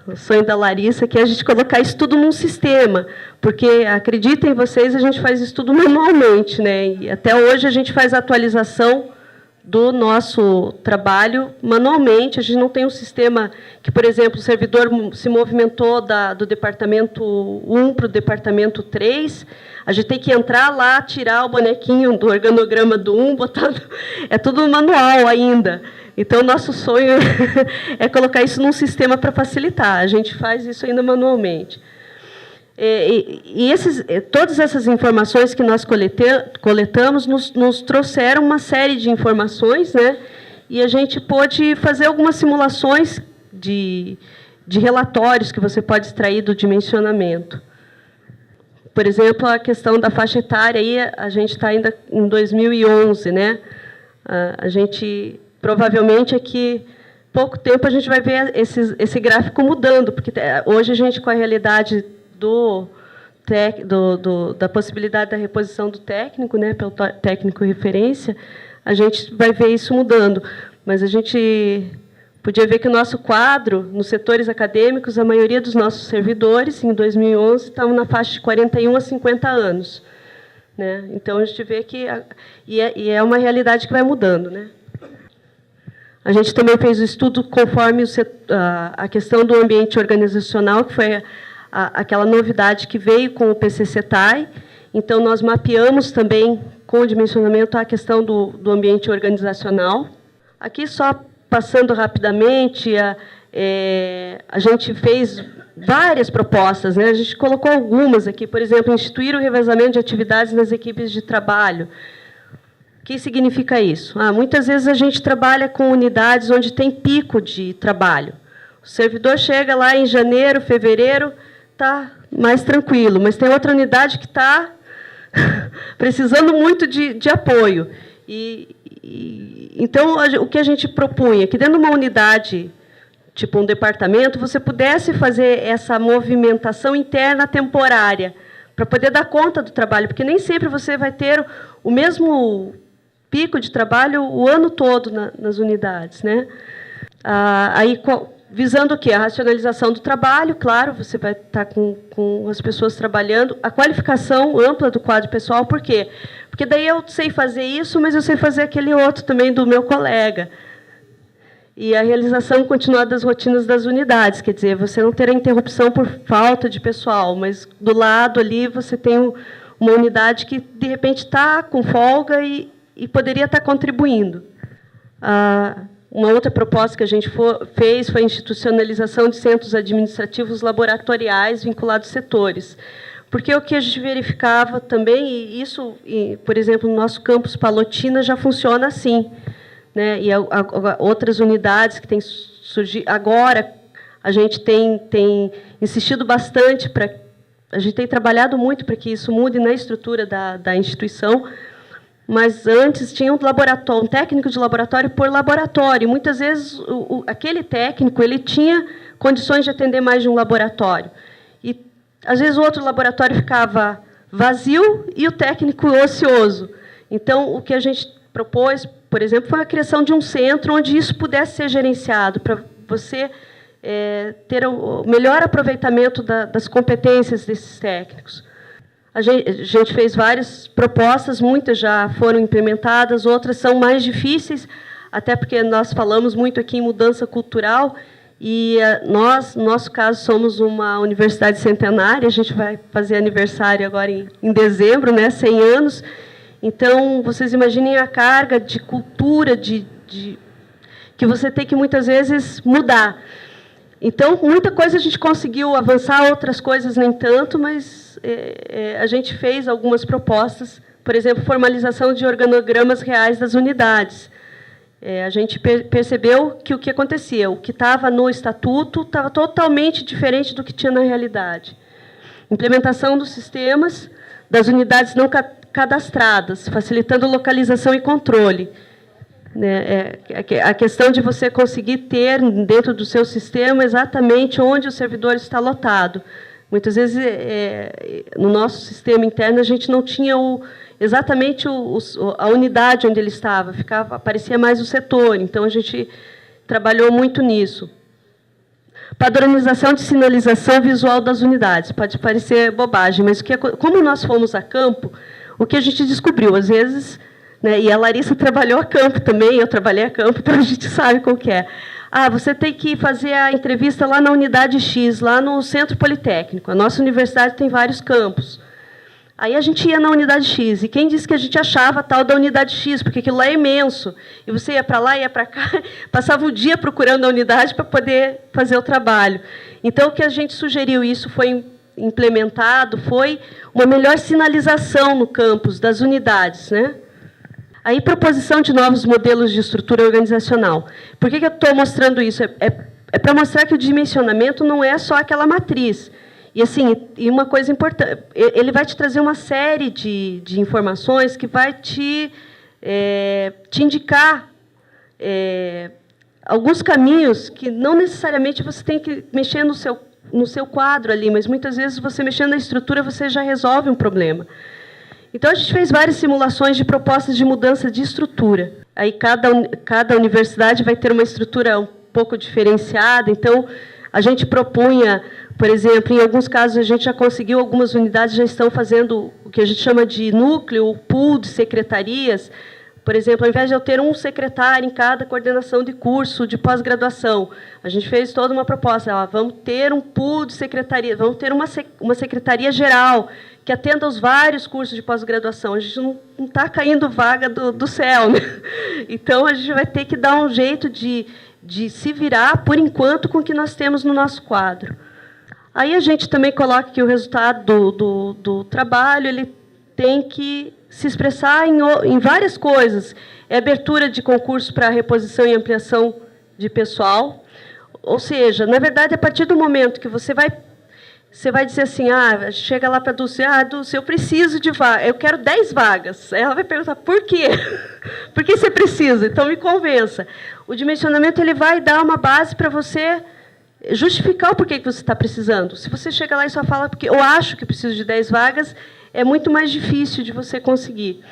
o sonho da Larissa, que é a gente colocar isso tudo num sistema, porque, acreditem vocês, a gente faz isso tudo manualmente, né, e até hoje a gente faz a atualização do nosso trabalho manualmente. A gente não tem um sistema que, por exemplo, o servidor se movimentou do departamento 1 para o departamento 3, a gente tem que entrar lá, tirar o bonequinho do organograma do 1, botar... É tudo manual ainda. Então, nosso sonho é colocar isso num sistema para facilitar. A gente faz isso ainda manualmente. Todas essas informações que nós coletamos nos trouxeram uma série de informações, né? E a gente pôde fazer algumas simulações de relatórios que você pode extrair do dimensionamento. Por exemplo, a questão da faixa etária, aí a gente está ainda em 2011, né? A gente, provavelmente, aqui, pouco tempo, a gente vai ver esse gráfico mudando, porque hoje a gente, com a realidade da possibilidade da reposição do técnico, né, pelo técnico referência, a gente vai ver isso mudando. Mas a gente podia ver que o nosso quadro, nos setores acadêmicos, a maioria dos nossos servidores, em 2011, estavam na faixa de 41 a 50 anos. Né? Então, a gente vê que... E é uma realidade que vai mudando. Né? A gente também fez o estudo conforme a questão do ambiente organizacional, que foi aquela novidade que veio com o PCCETAI. Então, nós mapeamos também, com o dimensionamento, a questão do ambiente organizacional. Aqui, só passando rapidamente, a gente fez várias propostas, né? A gente colocou algumas aqui, por exemplo, instituir o revezamento de atividades nas equipes de trabalho. O que significa isso? Muitas vezes a gente trabalha com unidades onde tem pico de trabalho. O servidor chega lá em janeiro, fevereiro, está mais tranquilo, mas tem outra unidade que está precisando muito de apoio. Então, o que a gente propunha? Que dentro de uma unidade, tipo um departamento, você pudesse fazer essa movimentação interna temporária, para poder dar conta do trabalho, porque nem sempre você vai ter o mesmo pico de trabalho o ano todo nas unidades. Né? Aí, visando o quê? A racionalização do trabalho, claro, você vai estar com as pessoas trabalhando, a qualificação ampla do quadro pessoal, por quê? Porque daí eu sei fazer isso, mas eu sei fazer aquele outro também do meu colega. E a realização continuada das rotinas das unidades, quer dizer, você não terá interrupção por falta de pessoal, mas do lado ali você tem uma unidade que, de repente, está com folga e poderia estar contribuindo. Uma outra proposta que a gente fez foi a institucionalização de centros administrativos laboratoriais vinculados a setores. Porque o que a gente verificava também, e isso, por exemplo, no nosso campus Palotina já funciona assim. Né? E outras unidades que têm surgido agora, A gente tem insistido bastante a gente tem trabalhado muito para que isso mude na estrutura da instituição, mas antes tinha um técnico de laboratório por laboratório. Muitas vezes aquele técnico ele tinha condições de atender mais de um laboratório. E às vezes o outro laboratório ficava vazio e o técnico ocioso. Então, o que a gente propôs, por exemplo, foi a criação de um centro onde isso pudesse ser gerenciado, para você ter o melhor aproveitamento das competências desses técnicos. A gente fez várias propostas, muitas já foram implementadas, outras são mais difíceis, até porque nós falamos muito aqui em mudança cultural, e nós, no nosso caso, somos uma universidade centenária, a gente vai fazer aniversário agora em dezembro, né, 100 anos. Então, vocês imaginem a carga de cultura que você tem que, muitas vezes, mudar. Então, muita coisa a gente conseguiu avançar, outras coisas nem tanto, mas a gente fez algumas propostas, por exemplo, formalização de organogramas reais das unidades. A gente percebeu que o que acontecia, o que estava no estatuto estava totalmente diferente do que tinha na realidade. Implementação dos sistemas das unidades não cadastradas, facilitando localização e controle. A questão de você conseguir ter dentro do seu sistema exatamente onde o servidor está lotado. Muitas vezes, no nosso sistema interno, a gente não tinha exatamente a unidade onde ele estava, aparecia mais o setor. Então, a gente trabalhou muito nisso. Padronização de sinalização visual das unidades. Pode parecer bobagem, mas como nós fomos a campo, o que a gente descobriu, às vezes, né, e a Larissa trabalhou a campo também, eu trabalhei a campo, então a gente sabe como que é. Você tem que fazer a entrevista lá na unidade X, lá no Centro Politécnico. A nossa universidade tem vários campos. Aí a gente ia na unidade X, e quem disse que a gente achava a tal da unidade X, porque aquilo lá é imenso, e você ia para lá, ia para cá, passava o dia procurando a unidade para poder fazer o trabalho. Então, o que a gente sugeriu, isso foi implementado, foi uma melhor sinalização no campus das unidades, né? Aí, proposição de novos modelos de estrutura organizacional. Por que eu estou mostrando isso? É para mostrar que o dimensionamento não é só aquela matriz. E, assim, uma coisa importante, ele vai te trazer uma série de informações que vai te indicar alguns caminhos que não necessariamente você tem que mexer no seu quadro ali, mas muitas vezes você mexendo na estrutura você já resolve um problema. Então, a gente fez várias simulações de propostas de mudança de estrutura. Aí, cada universidade vai ter uma estrutura um pouco diferenciada. Então, a gente propunha, por exemplo, em alguns casos, a gente já conseguiu, algumas unidades já estão fazendo o que a gente chama de núcleo, pool de secretarias. Por exemplo, ao invés de eu ter um secretário em cada coordenação de curso de pós-graduação, a gente fez toda uma proposta. Vamos ter um pool de secretaria, vamos ter uma secretaria geral, que atenda aos vários cursos de pós-graduação. A gente não está caindo vaga do céu, né? Então, a gente vai ter que dar um jeito de se virar, por enquanto, com o que nós temos no nosso quadro. Aí a gente também coloca que o resultado do trabalho ele tem que se expressar em várias coisas. Abertura de concurso para reposição e ampliação de pessoal. Ou seja, na verdade, a partir do momento que você vai dizer assim, chega lá para a Dulce, Dulce, eu preciso de vaga, eu quero 10 vagas. Ela vai perguntar, por quê? Por que você precisa? Então, me convença. O dimensionamento ele vai dar uma base para você justificar o porquê que você está precisando. Se você chega lá e só fala, porque eu acho que preciso de 10 vagas, é muito mais difícil de você conseguir.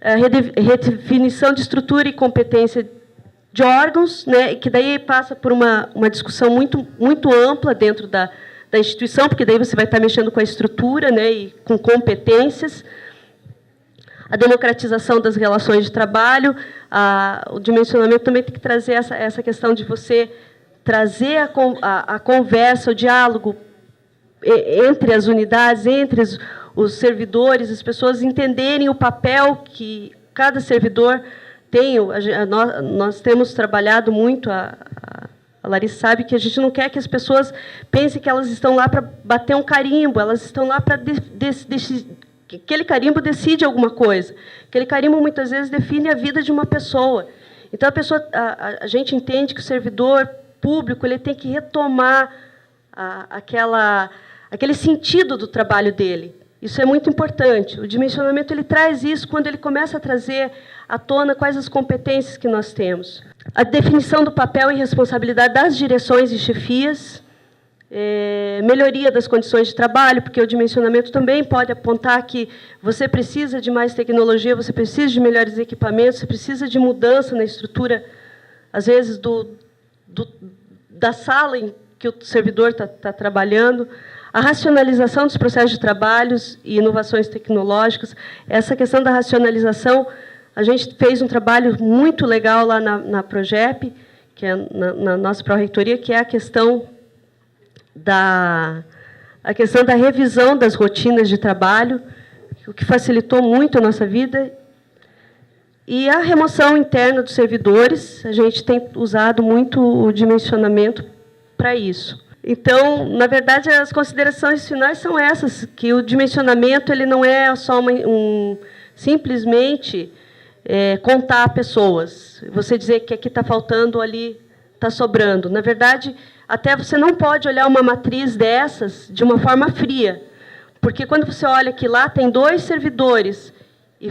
A redefinição de estrutura e competência de órgãos, né, que daí passa por uma discussão muito, muito ampla dentro da instituição, porque daí você vai estar mexendo com a estrutura, né, e com competências. A democratização das relações de trabalho, o dimensionamento também tem que trazer essa questão de você trazer a conversa, o diálogo entre as unidades, entre os servidores, as pessoas entenderem o papel que cada servidor tem. Nós temos trabalhado muito, a Larissa sabe que a gente não quer que as pessoas pensem que elas estão lá para bater um carimbo, elas estão lá para aquele carimbo decide alguma coisa. Aquele carimbo, muitas vezes, define a vida de uma pessoa. Então, a gente entende que o servidor público ele tem que retomar aquele sentido do trabalho dele. Isso é muito importante. O dimensionamento ele traz isso quando ele começa a trazer à tona quais as competências que nós temos. A definição do papel e responsabilidade das direções e chefias, melhoria das condições de trabalho, porque o dimensionamento também pode apontar que você precisa de mais tecnologia, você precisa de melhores equipamentos, você precisa de mudança na estrutura, às vezes, da sala em que o servidor está trabalhando, a racionalização dos processos de trabalhos e inovações tecnológicas. Essa questão da racionalização, a gente fez um trabalho muito legal lá na Progep, que é na nossa pró-reitoria, que é a questão da revisão das rotinas de trabalho, o que facilitou muito a nossa vida, e a remoção interna dos servidores. A gente tem usado muito o dimensionamento para isso. Então, na verdade, as considerações finais são essas, que o dimensionamento ele não é só simplesmente contar pessoas, você dizer que aqui está faltando, ali está sobrando. Na verdade, até você não pode olhar uma matriz dessas de uma forma fria, porque quando você olha que lá tem 2 servidores e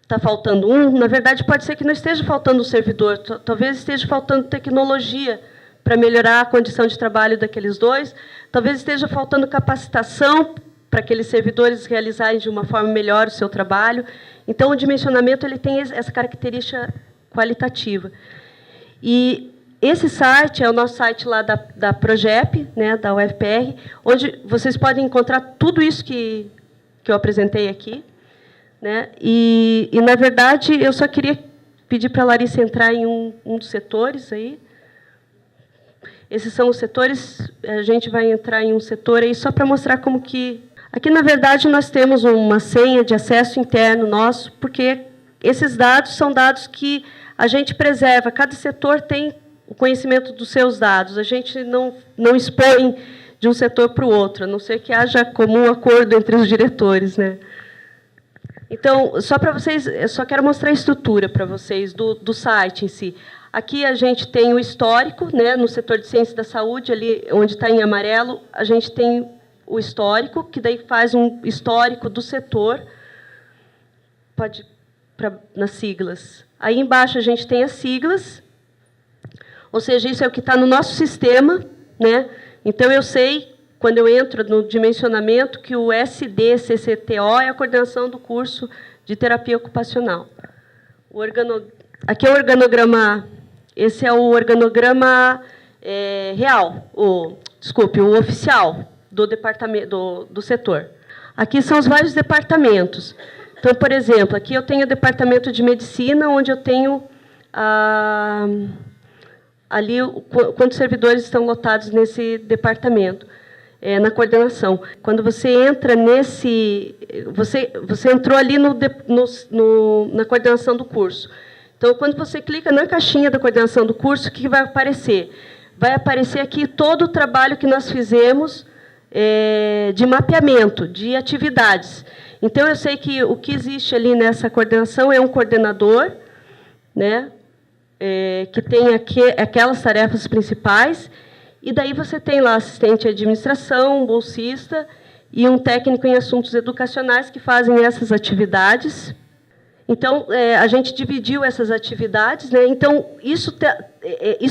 está faltando um, na verdade, pode ser que não esteja faltando um servidor, talvez esteja faltando tecnologia para melhorar a condição de trabalho daqueles 2, talvez esteja faltando capacitação para aqueles servidores realizarem de uma forma melhor o seu trabalho. Então, o dimensionamento ele tem essa característica qualitativa. E esse site é o nosso site lá da Progep, né, da UFPR, onde vocês podem encontrar tudo isso que eu apresentei aqui, né? E, na verdade, eu só queria pedir para a Larissa entrar em um dos setores aí. Esses são os setores, a gente vai entrar em um setor aí só para mostrar como que... Aqui, na verdade, nós temos uma senha de acesso interno nosso, porque esses dados são dados que a gente preserva. Cada setor tem o conhecimento dos seus dados. A gente não expõe de um setor para o outro, a não ser que haja comum acordo entre os diretores, né? Então, só para vocês, eu só quero mostrar a estrutura para vocês do site em si. Aqui a gente tem o histórico, né, no setor de ciência da saúde, ali onde está em amarelo, a gente tem o histórico, que daí faz um histórico do setor, pode nas siglas. Aí embaixo a gente tem as siglas, ou seja, isso é o que está no nosso sistema, né? Então eu sei, quando eu entro no dimensionamento, que o SDCCTO é a coordenação do curso de terapia ocupacional. Aqui é o organograma. Esse é o organograma real, o oficial do departamento do setor. Aqui são os vários departamentos. Então, por exemplo, aqui eu tenho o departamento de medicina, onde eu tenho ali quantos servidores estão lotados nesse departamento, na coordenação. Quando você entra nesse... Você entrou ali na coordenação do curso. Então, quando você clica na caixinha da coordenação do curso, o que vai aparecer? Vai aparecer aqui todo o trabalho que nós fizemos de mapeamento, de atividades. Então, eu sei que o que existe ali nessa coordenação é um coordenador, né, que tem aquelas tarefas principais, e daí você tem lá assistente de administração, um bolsista e um técnico em assuntos educacionais que fazem essas atividades. Então, a gente dividiu essas atividades, né? Então, isso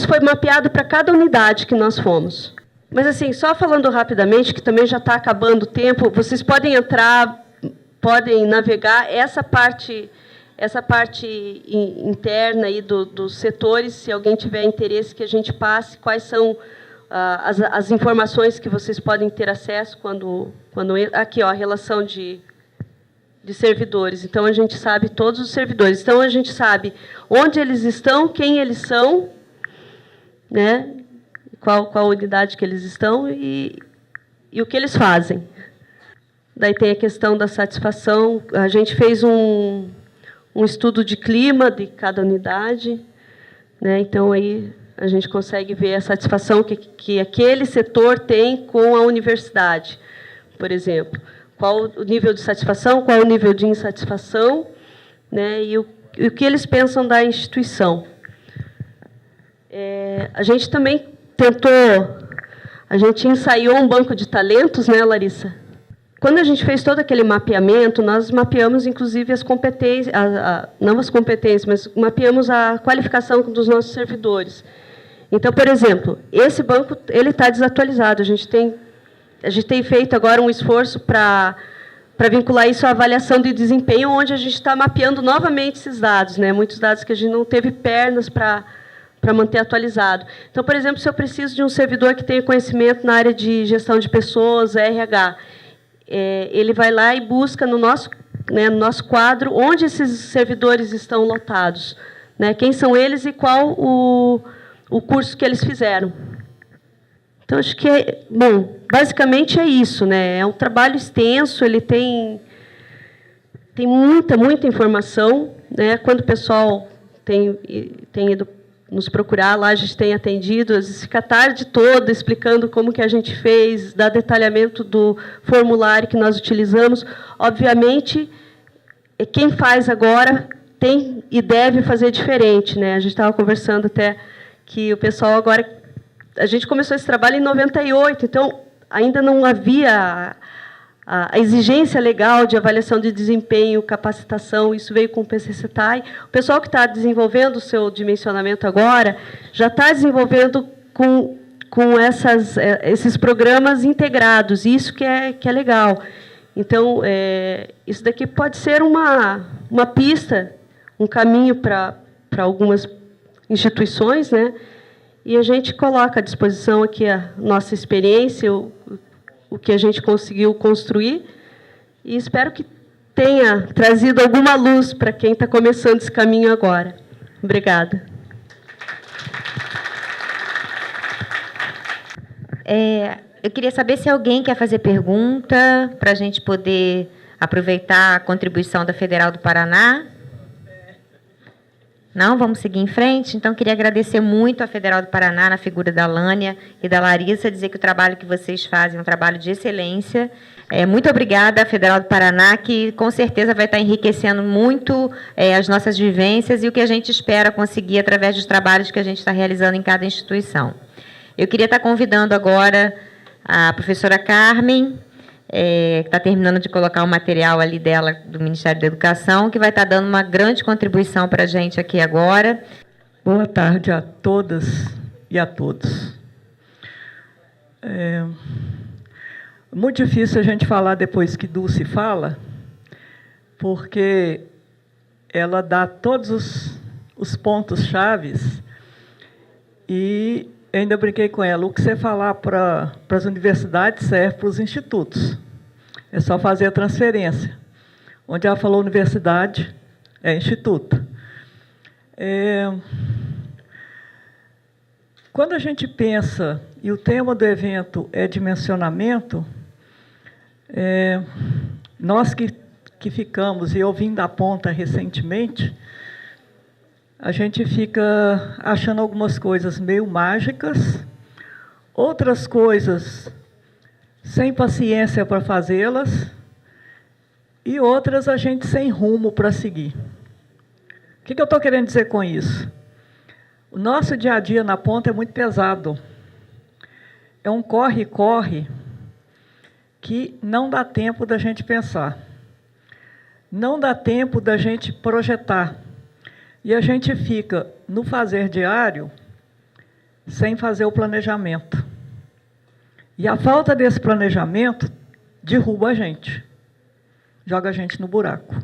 foi mapeado para cada unidade que nós fomos. Mas, assim, só falando rapidamente, que também já está acabando o tempo, vocês podem entrar, podem navegar essa parte interna aí dos setores, se alguém tiver interesse que a gente passe, quais são as informações que vocês podem ter acesso quando aqui, ó, a relação de servidores. Então, a gente sabe todos os servidores. Então, a gente sabe onde eles estão, quem eles são, né? Qual unidade que eles estão e o que eles fazem. Daí tem a questão da satisfação. A gente fez um estudo de clima de cada unidade, né? Então, aí a gente consegue ver a satisfação que aquele setor tem com a universidade, por exemplo. Qual o nível de satisfação, qual o nível de insatisfação, né, e o que eles pensam da instituição. A gente também a gente ensaiou um banco de talentos, né, Larissa? Quando a gente fez todo aquele mapeamento, nós mapeamos, inclusive, as competências, não as competências, mas mapeamos a qualificação dos nossos servidores. Então, por exemplo, esse banco ele está desatualizado. A gente tem feito agora um esforço para vincular isso à avaliação de desempenho, onde a gente está mapeando novamente esses dados, né? Muitos dados que a gente não teve pernas para manter atualizado. Então, por exemplo, se eu preciso de um servidor que tenha conhecimento na área de gestão de pessoas, RH, ele vai lá e busca no nosso quadro onde esses servidores estão lotados, né? Quem são eles e qual o curso que eles fizeram. Então, acho que basicamente é isso, né? É um trabalho extenso, ele tem muita informação, né? Quando o pessoal tem ido nos procurar, lá a gente tem atendido, às vezes fica a tarde toda explicando como que a gente fez, dá detalhamento do formulário que nós utilizamos. Obviamente, quem faz agora tem e deve fazer diferente, né? A gente estava conversando até que o pessoal agora... A gente começou esse trabalho em 98, então ainda não havia a exigência legal de avaliação de desempenho, capacitação, isso veio com o PCCETAI. O pessoal que está desenvolvendo o seu dimensionamento agora já está desenvolvendo com esses programas integrados, isso que é legal. Então, isso daqui pode ser uma pista, um caminho para algumas instituições, né? E a gente coloca à disposição aqui a nossa experiência, o que a gente conseguiu construir, e espero que tenha trazido alguma luz para quem está começando esse caminho agora. Obrigada. Eu queria saber se alguém quer fazer pergunta, para a gente poder aproveitar a contribuição da Federal do Paraná. Não? Vamos seguir em frente? Então, queria agradecer muito à Federal do Paraná, na figura da Lânia e da Larissa, dizer que o trabalho que vocês fazem é um trabalho de excelência. Muito obrigada à Federal do Paraná, que com certeza vai estar enriquecendo muito as nossas vivências e o que a gente espera conseguir através dos trabalhos que a gente está realizando em cada instituição. Eu queria estar convidando agora a professora Carmen, que está terminando de colocar o material ali dela, do Ministério da Educação, que vai estar dando uma grande contribuição para a gente aqui agora. Boa tarde a todas e a todos. Muito difícil a gente falar depois que Dulce fala, porque ela dá todos os pontos chaves e eu ainda brinquei com ela, o que você falar para as universidades serve para os institutos. É só fazer a transferência. Onde ela falou universidade, é instituto. Quando a gente pensa, e o tema do evento é dimensionamento, nós que ficamos, e eu vim da ponta recentemente, a gente fica achando algumas coisas meio mágicas, outras coisas sem paciência para fazê-las, e outras a gente sem rumo para seguir. O que eu estou querendo dizer com isso? O nosso dia a dia na ponta é muito pesado. É um corre-corre que não dá tempo da gente pensar. Não dá tempo da gente projetar. E a gente fica no fazer diário sem fazer o planejamento. E a falta desse planejamento derruba a gente, joga a gente no buraco.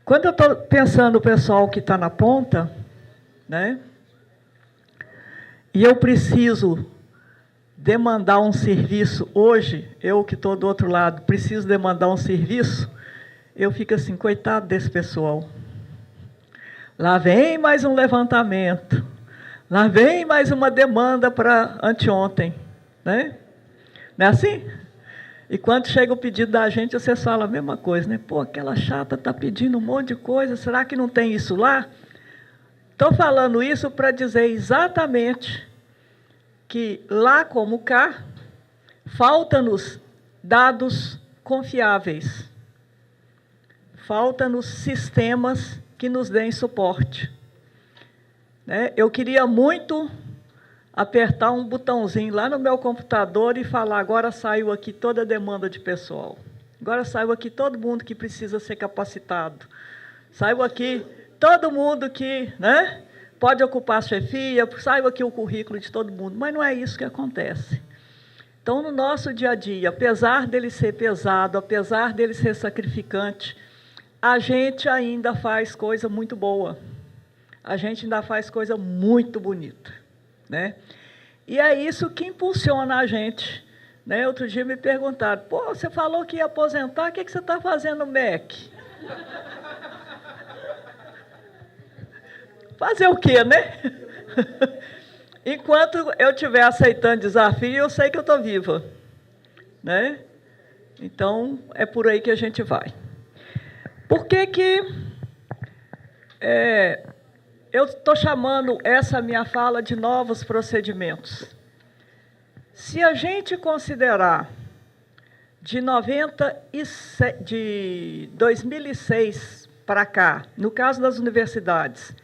Quando eu estou pensando no pessoal que está na ponta, né, e eu preciso demandar um serviço hoje, eu que estou do outro lado, preciso demandar um serviço, eu fico assim, coitado desse pessoal. Lá vem mais um levantamento, lá vem mais uma demanda para anteontem, né? Não é assim? E quando chega o pedido da gente, você fala a mesma coisa, né? Pô, aquela chata está pedindo um monte de coisa, será que não tem isso lá? Estou falando isso para dizer exatamente que lá como cá, falta-nos dados confiáveis, falta-nos sistemas que nos deem suporte. Eu queria muito apertar um botãozinho lá no meu computador e falar: agora saiu aqui toda a demanda de pessoal. Agora saiu aqui todo mundo que precisa ser capacitado. Saiu aqui todo mundo que, né, pode ocupar a chefia, saiu aqui o currículo de todo mundo. Mas não é isso que acontece. Então, no nosso dia a dia, apesar dele ser pesado, apesar dele ser sacrificante, a gente ainda faz coisa muito boa. A gente ainda faz coisa muito bonita, né? E é isso que impulsiona a gente, né? Outro dia me perguntaram: pô, você falou que ia aposentar, o que você está fazendo no MEC? Fazer o quê, né? Enquanto eu estiver aceitando desafio, eu sei que eu estou viva, né? Então, é por aí que a gente vai. Por que eu estou chamando essa minha fala de novos procedimentos? Se a gente considerar de 2006 para cá, no caso das universidades,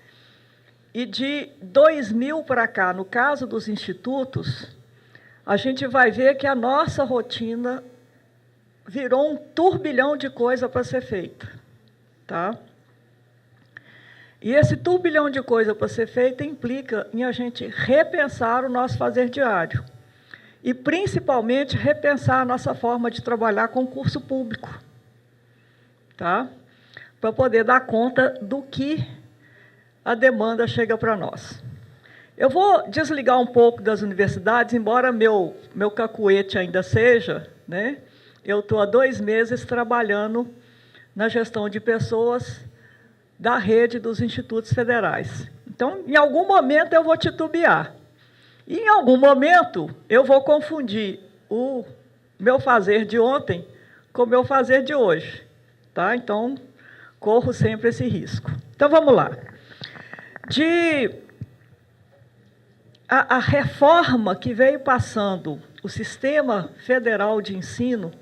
e de 2000 para cá, no caso dos institutos, a gente vai ver que a nossa rotina virou um turbilhão de coisa para ser feita, tá? E esse turbilhão de coisa para ser feita implica em a gente repensar o nosso fazer diário e, principalmente, repensar a nossa forma de trabalhar com o curso público, tá? Para poder dar conta do que a demanda chega para nós. Eu vou desligar um pouco das universidades, embora meu cacuete ainda seja, né? Eu estou há 2 meses trabalhando na gestão de pessoas da rede dos institutos federais. Então, em algum momento eu vou titubear. E, em algum momento, eu vou confundir o meu fazer de ontem com o meu fazer de hoje, tá? Então, corro sempre esse risco. Então, vamos lá. A reforma que veio passando o Sistema Federal de Ensino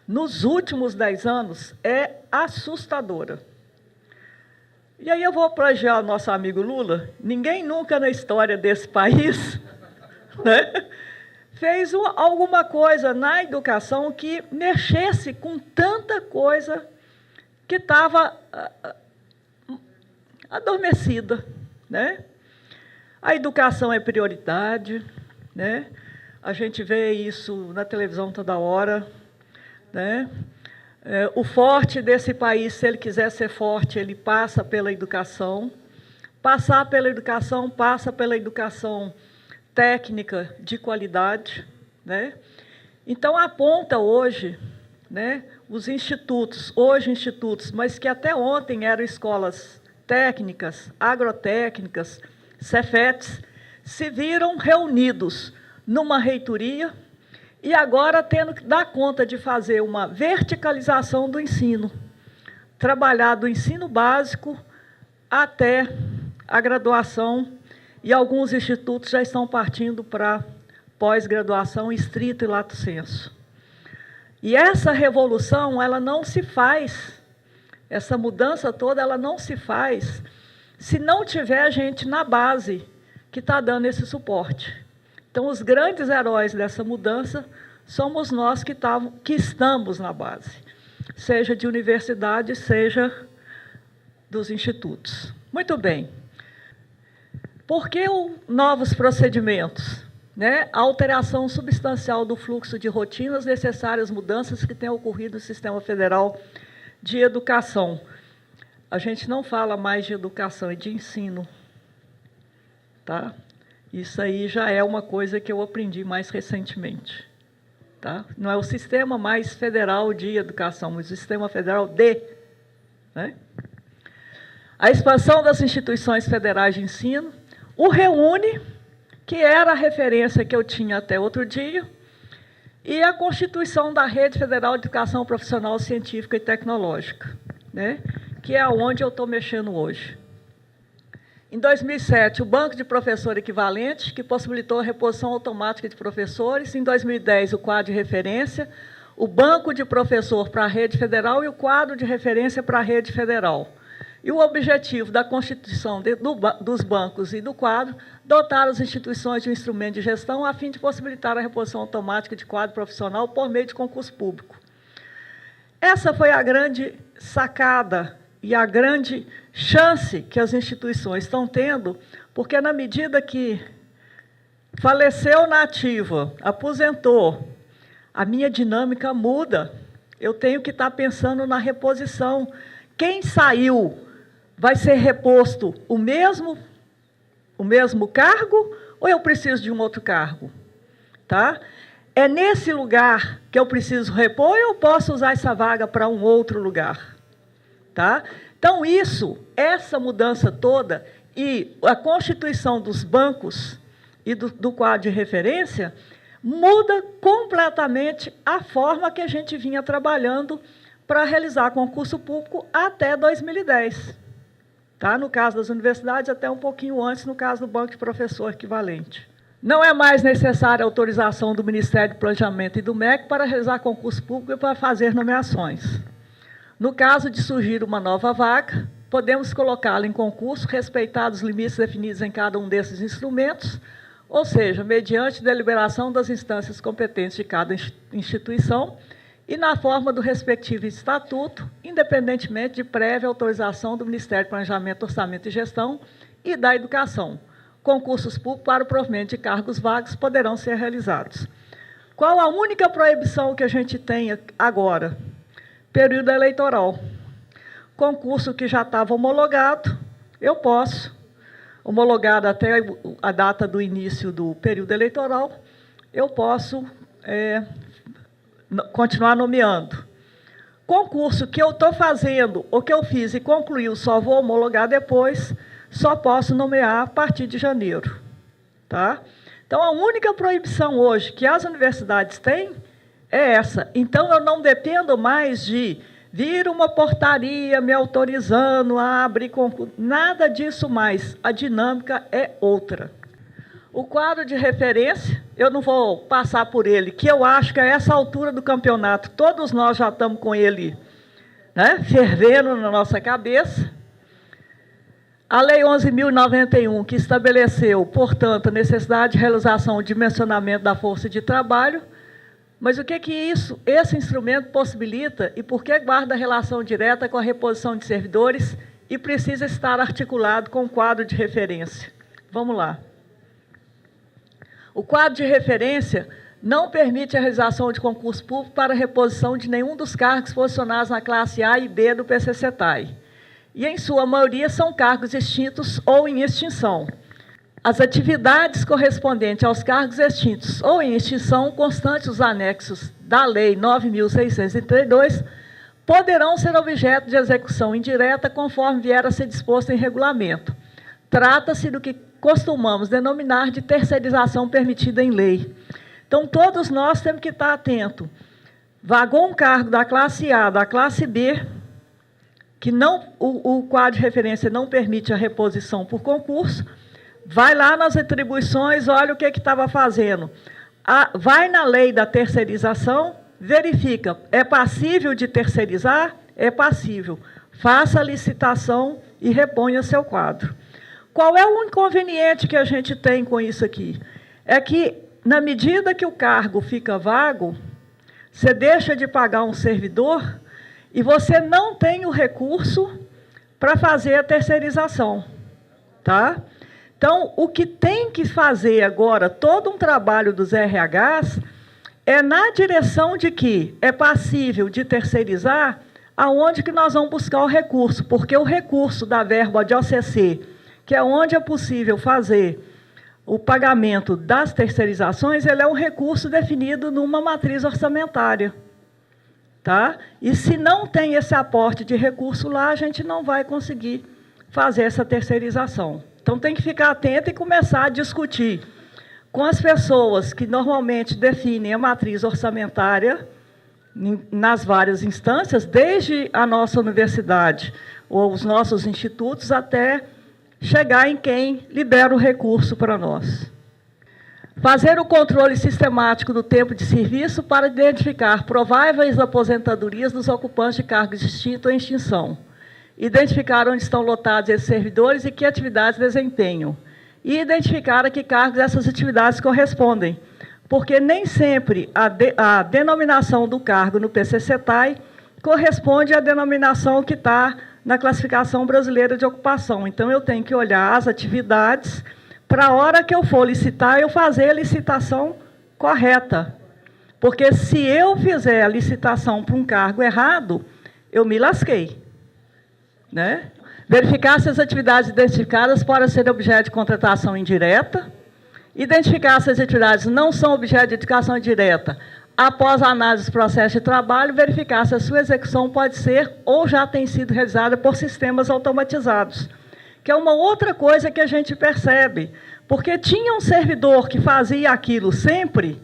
nos últimos 10 anos é assustadora. E aí eu vou plagiar o nosso amigo Lula. Ninguém nunca na história desse país, né, fez alguma coisa na educação que mexesse com tanta coisa que estava adormecida, né? A educação é prioridade, né? A gente vê isso na televisão toda hora, né? O forte desse país, se ele quiser ser forte, ele passa pela educação. Passar pela educação, passa pela educação técnica de qualidade, né? Então, aponta hoje, né, os institutos, hoje institutos, mas que até ontem eram escolas técnicas, agrotécnicas, Cefetes, se viram reunidos numa reitoria e agora tendo que dar conta de fazer uma verticalização do ensino, trabalhar do ensino básico até a graduação, e alguns institutos já estão partindo para pós-graduação estrito e lato sensu. E essa revolução, ela não se faz, essa mudança toda, ela não se faz se não tiver gente na base que está dando esse suporte. Então, os grandes heróis dessa mudança somos nós que estamos na base, seja de universidade, seja dos institutos. Muito bem. Por que novos procedimentos? Né? A alteração substancial do fluxo de rotinas, necessárias mudanças que têm ocorrido no Sistema Federal de Educação. A gente não fala mais de educação, é de ensino, tá? Isso aí já é uma coisa que eu aprendi mais recentemente, tá? Não é o Sistema mais Federal de Educação, mas o Sistema Federal de, né? A expansão das instituições federais de ensino, o REUNE, que era a referência que eu tinha até outro dia, e a constituição da Rede Federal de Educação Profissional, Científica e Tecnológica, né? Que é onde eu estou mexendo hoje. Em 2007, o Banco de Professor Equivalente, que possibilitou a reposição automática de professores. Em 2010, o quadro de referência, o Banco de Professor para a Rede Federal e o quadro de referência para a Rede Federal. E o objetivo da constituição dos bancos e do quadro, dotar as instituições de um instrumento de gestão a fim de possibilitar a reposição automática de quadro profissional por meio de concurso público. Essa foi a grande sacada e a grande chance que as instituições estão tendo, porque na medida que faleceu na ativa, aposentou, a minha dinâmica muda. Eu tenho que estar pensando na reposição. Quem saiu vai ser reposto o mesmo cargo ou eu preciso de um outro cargo? Tá? É nesse lugar que eu preciso repor ou eu posso usar essa vaga para um outro lugar? Tá? Então, essa mudança toda e a constituição dos bancos e do quadro de referência muda completamente a forma que a gente vinha trabalhando para realizar concurso público até 2010. Tá? No caso das universidades, até um pouquinho antes, no caso do banco de professor equivalente. Não é mais necessária a autorização do Ministério do Planejamento e do MEC para realizar concurso público e para fazer nomeações. No caso de surgir uma nova vaga, podemos colocá-la em concurso, respeitados os limites definidos em cada um desses instrumentos, ou seja, mediante deliberação das instâncias competentes de cada instituição e na forma do respectivo estatuto, independentemente de prévia autorização do Ministério do Planejamento, Orçamento e Gestão e da Educação. Concursos públicos para o provimento de cargos vagos poderão ser realizados. Qual a única proibição que a gente tem agora? Período eleitoral. Concurso que já estava homologado, eu posso, homologado até a data do início do período eleitoral, eu posso continuar nomeando. Concurso que eu estou fazendo, ou que eu fiz e concluiu, só vou homologar depois, só posso nomear a partir de janeiro. Tá? Então, a única proibição hoje que as universidades têm é essa. Então, eu não dependo mais de vir uma portaria me autorizando a abrir concurso. Nada disso mais. A dinâmica é outra. O quadro de referência, eu não vou passar por ele, que eu acho que a essa altura do campeonato, todos nós já estamos com ele, né, fervendo na nossa cabeça. A Lei 11.091, que estabeleceu, portanto, a necessidade de realização do dimensionamento da força de trabalho. Mas o que esse instrumento possibilita e por que guarda relação direta com a reposição de servidores e precisa estar articulado com o quadro de referência? Vamos lá. O quadro de referência não permite a realização de concurso público para a reposição de nenhum dos cargos posicionados na classe A e B do PCCETAI. E, em sua maioria, são cargos extintos ou em extinção. As atividades correspondentes aos cargos extintos ou em extinção, constantes os anexos da Lei 9.632, poderão ser objeto de execução indireta conforme vier a ser disposto em regulamento. Trata-se do que costumamos denominar de terceirização permitida em lei. Então, todos nós temos que estar atentos. Vagou um cargo da classe A, da classe B, que o quadro de referência não permite a reposição por concurso, vai lá nas atribuições, olha o que estava fazendo. Vai na lei da terceirização, verifica, é passível de terceirizar? É passível. Faça a licitação e reponha seu quadro. Qual é o inconveniente que a gente tem com isso aqui? É que, na medida que o cargo fica vago, você deixa de pagar um servidor e você não tem o recurso para fazer a terceirização. Tá? Então, o que tem que fazer agora, todo um trabalho dos RHs, é na direção de que é passível de terceirizar, aonde que nós vamos buscar o recurso, porque o recurso da verba de OCC, que é onde é possível fazer o pagamento das terceirizações, ele é um recurso definido numa matriz orçamentária. Tá? E se não tem esse aporte de recurso lá, a gente não vai conseguir fazer essa terceirização. Então, tem que ficar atento e começar a discutir com as pessoas que normalmente definem a matriz orçamentária nas várias instâncias, desde a nossa universidade ou os nossos institutos, até chegar em quem libera o recurso para nós. Fazer o controle sistemático do tempo de serviço para identificar prováveis aposentadorias dos ocupantes de cargos extintos ou em extinção. identificar onde estão lotados esses servidores e que atividades desempenham, e identificar a que cargos essas atividades correspondem, porque nem sempre a denominação do cargo no PCCETAI corresponde à denominação que está na Classificação Brasileira de Ocupação. Então, eu tenho que olhar as atividades para a hora que eu for licitar, eu fazer a licitação correta. Porque se eu fizer a licitação para um cargo errado, eu me lasquei. Né? Verificar se as atividades identificadas podem ser objeto de contratação indireta, identificar se as atividades não são objeto de indicação indireta, após a análise do processo de trabalho, verificar se a sua execução pode ser ou já tem sido realizada por sistemas automatizados, que é uma outra coisa que a gente percebe, porque tinha um servidor que fazia aquilo sempre,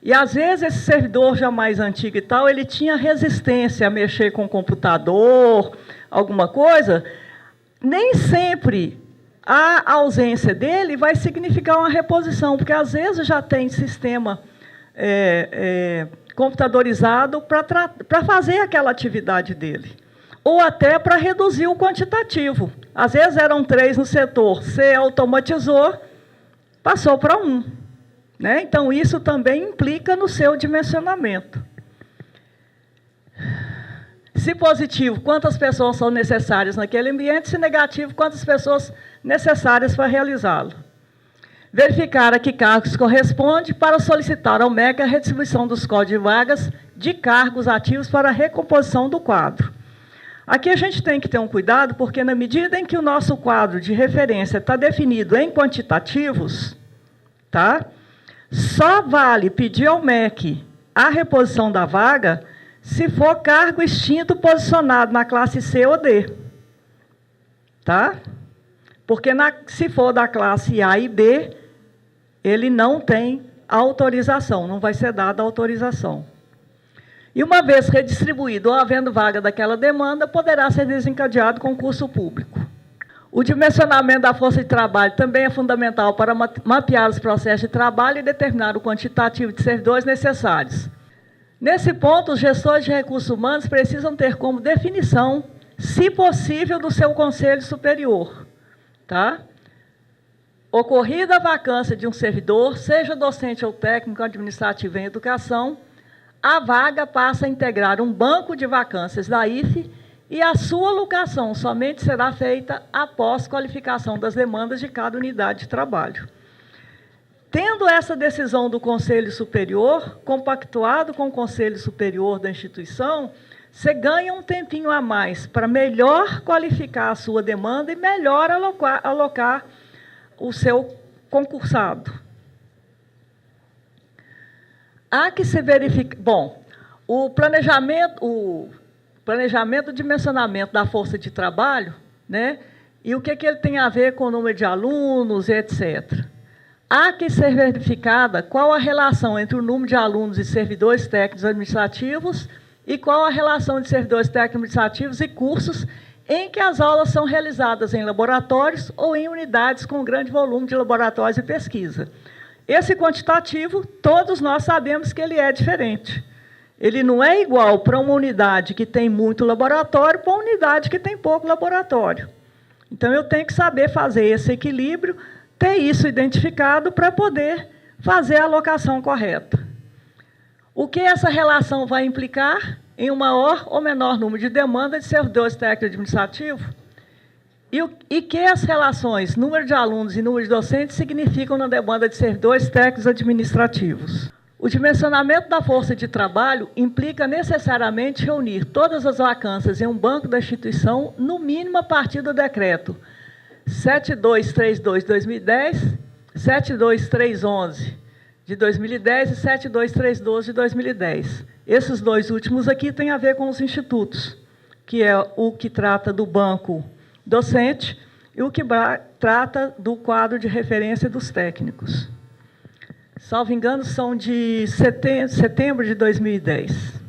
e às vezes esse servidor já mais antigo e tal, ele tinha resistência a mexer com o computador, alguma coisa, nem sempre a ausência dele vai significar uma reposição, porque às vezes já tem sistema computadorizado para fazer aquela atividade dele, ou até para reduzir o quantitativo. Às vezes eram 3 no setor, você automatizou, passou para 1. Né? Então, isso também implica no seu dimensionamento. Se positivo, quantas pessoas são necessárias naquele ambiente, se negativo, quantas pessoas necessárias para realizá-lo. Verificar a que cargos corresponde para solicitar ao MEC a redistribuição dos códigos de vagas de cargos ativos para a recomposição do quadro. Aqui a gente tem que ter um cuidado, porque na medida em que o nosso quadro de referência está definido em quantitativos, tá? Só vale pedir ao MEC a reposição da vaga se for cargo extinto posicionado na classe C ou D. Tá? Porque se for da classe A e B, ele não tem autorização, não vai ser dada autorização. E uma vez redistribuído ou havendo vaga daquela demanda, poderá ser desencadeado concurso público. O dimensionamento da força de trabalho também é fundamental para mapear os processos de trabalho e determinar o quantitativo de servidores necessários. Nesse ponto, os gestores de recursos humanos precisam ter como definição, se possível, do seu conselho superior. Tá? Ocorrida a vacância de um servidor, seja docente ou técnico administrativo em educação, a vaga passa a integrar um banco de vacâncias da IFE e a sua alocação somente será feita após qualificação das demandas de cada unidade de trabalho. Tendo essa decisão do Conselho Superior, compactuado com o Conselho Superior da instituição, você ganha um tempinho a mais para melhor qualificar a sua demanda e melhor alocar o seu concursado. Há que se verificar... Bom, o planejamento de dimensionamento da força de trabalho, né, e o que ele tem a ver com o número de alunos, etc. Há que ser verificada qual a relação entre o número de alunos e servidores técnicos administrativos e qual a relação de servidores técnicos administrativos e cursos em que as aulas são realizadas em laboratórios ou em unidades com grande volume de laboratórios e pesquisa. Esse quantitativo, todos nós sabemos que ele é diferente. Ele não é igual para uma unidade que tem muito laboratório para uma unidade que tem pouco laboratório. Então, eu tenho que saber fazer esse equilíbrio, ter isso identificado para poder fazer a alocação correta. O que essa relação vai implicar em um maior ou menor número de demandas de servidores técnicos administrativos? E que as relações número de alunos e número de docentes significam na demanda de servidores técnicos administrativos? O dimensionamento da força de trabalho implica necessariamente reunir todas as vacâncias em um banco da instituição, no mínimo a partir do decreto 7232 de 2010, 72311 de 2010 e 72312 de 2010. Esses dois últimos aqui têm a ver com os institutos, que é o que trata do banco docente e o que trata do quadro de referência dos técnicos. Salvo engano, são de setembro de 2010.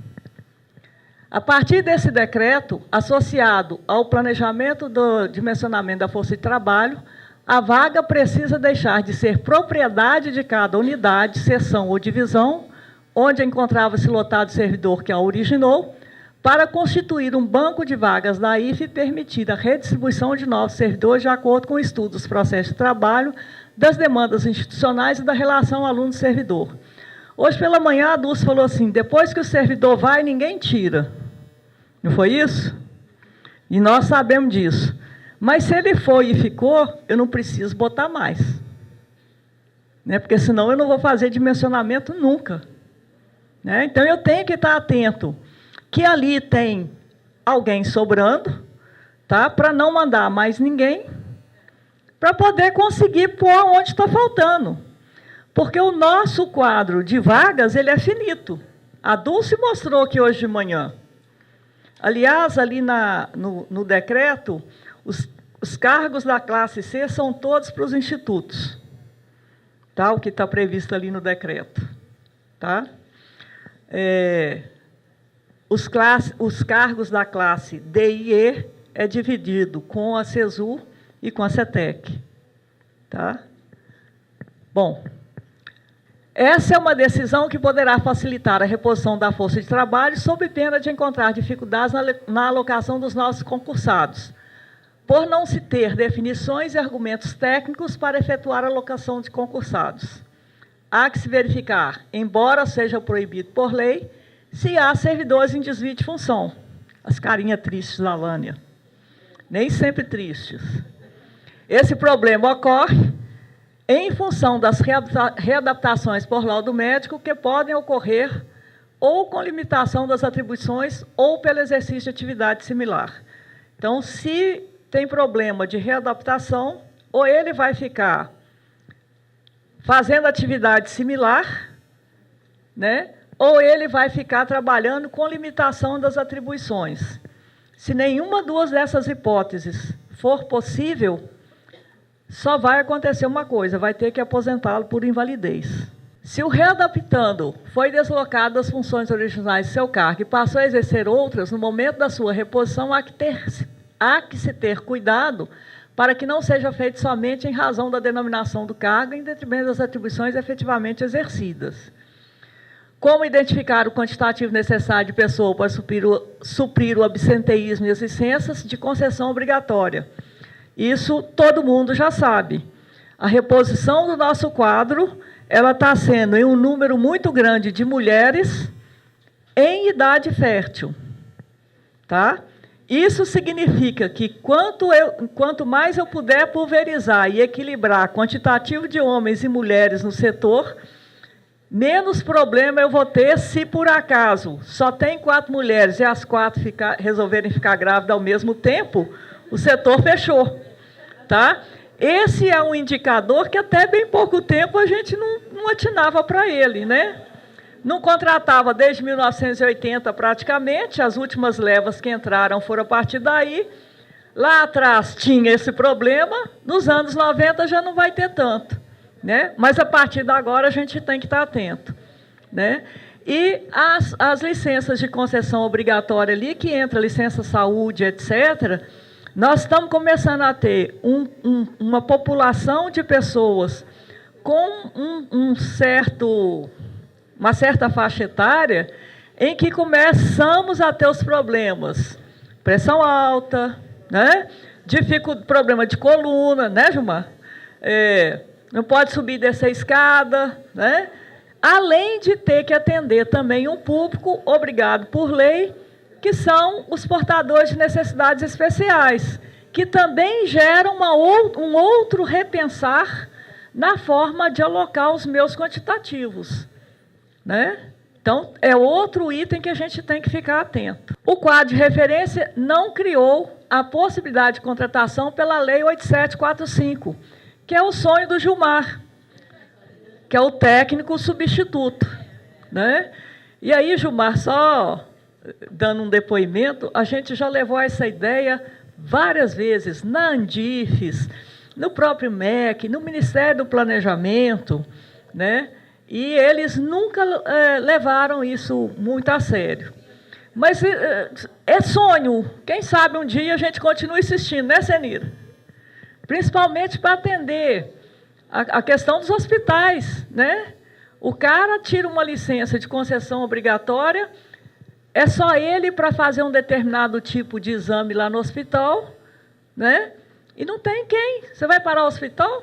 A partir desse decreto, associado ao planejamento do dimensionamento da força de trabalho, a vaga precisa deixar de ser propriedade de cada unidade, seção ou divisão, onde encontrava-se lotado o servidor que a originou, para constituir um banco de vagas da IFE e permitir a redistribuição de novos servidores de acordo com o estudo dos processos de trabalho, das demandas institucionais e da relação aluno-servidor. Hoje pela manhã a Dulce falou assim, depois que o servidor vai, ninguém tira. Não foi isso? E nós sabemos disso. Mas se ele foi e ficou, eu não preciso botar mais. Né? Porque senão eu não vou fazer dimensionamento nunca. Né? Então eu tenho que estar atento que ali tem alguém sobrando, tá? Para não mandar mais ninguém, para poder conseguir pôr onde está faltando. Porque o nosso quadro de vagas ele é finito. A Dulce mostrou aqui hoje de manhã. Aliás, ali no decreto, os cargos da classe C são todos para os institutos. Tá? O que está previsto ali no decreto. Tá? Os cargos da classe D e E é dividido com a CESU e com a CETEC. Tá? Bom, essa é uma decisão que poderá facilitar a reposição da força de trabalho sob pena de encontrar dificuldades na alocação dos nossos concursados, por não se ter definições e argumentos técnicos para efetuar a alocação de concursados. Há que se verificar, embora seja proibido por lei, se há servidores em desvio de função. As carinhas tristes da Lânia. Nem sempre tristes. Esse problema ocorre em função das readaptações por laudo médico que podem ocorrer ou com limitação das atribuições ou pelo exercício de atividade similar. Então, se tem problema de readaptação, ou ele vai ficar fazendo atividade similar, né? Ou ele vai ficar trabalhando com limitação das atribuições. Se nenhuma duas dessas hipóteses for possível, só vai acontecer uma coisa, vai ter que aposentá-lo por invalidez. Se o readaptando foi deslocado das funções originais de seu cargo e passou a exercer outras, no momento da sua reposição, há que se ter cuidado para que não seja feito somente em razão da denominação do cargo, em detrimento das atribuições efetivamente exercidas. Como identificar o quantitativo necessário de pessoa para suprir o absenteísmo e as licenças de concessão obrigatória? Isso todo mundo já sabe. A reposição do nosso quadro ela está sendo em um número muito grande de mulheres em idade fértil. Tá? Isso significa que quanto mais eu puder pulverizar e equilibrar quantitativo de homens e mulheres no setor, menos problema eu vou ter se, por acaso, só tem 4 mulheres e as 4 resolverem ficar grávidas ao mesmo tempo, o setor fechou. Tá? Esse é um indicador que até bem pouco tempo a gente não atinava para ele. Né? Não contratava desde 1980 praticamente, as últimas levas que entraram foram a partir daí. Lá atrás tinha esse problema, nos anos 90 já não vai ter tanto. Né? Mas a partir de agora a gente tem que estar atento. Né? E as licenças de concessão obrigatória ali, que entra licença saúde, etc., nós estamos começando a ter uma população de pessoas com uma certa faixa etária em que começamos a ter os problemas. Pressão alta, né? Problema de coluna, né, Gilmar? Não pode subir e descer a escada, né? Além de ter que atender também um público obrigado por lei, que são os portadores de necessidades especiais, que também geram um outro repensar na forma de alocar os meus quantitativos. Né? Então, é outro item que a gente tem que ficar atento. O quadro de referência não criou a possibilidade de contratação pela Lei 8745, que é o sonho do Gilmar, que é o técnico substituto. Né? E aí, Gilmar, só dando um depoimento, a gente já levou essa ideia várias vezes, na Andifes, no próprio MEC, no Ministério do Planejamento, né? E eles nunca levaram isso muito a sério. Mas é sonho, quem sabe um dia a gente continua insistindo, né, Senira? Principalmente para atender a questão dos hospitais, né? O cara tira uma licença de concessão obrigatória, é só ele para fazer um determinado tipo de exame lá no hospital, né? E não tem quem. Você vai parar o hospital?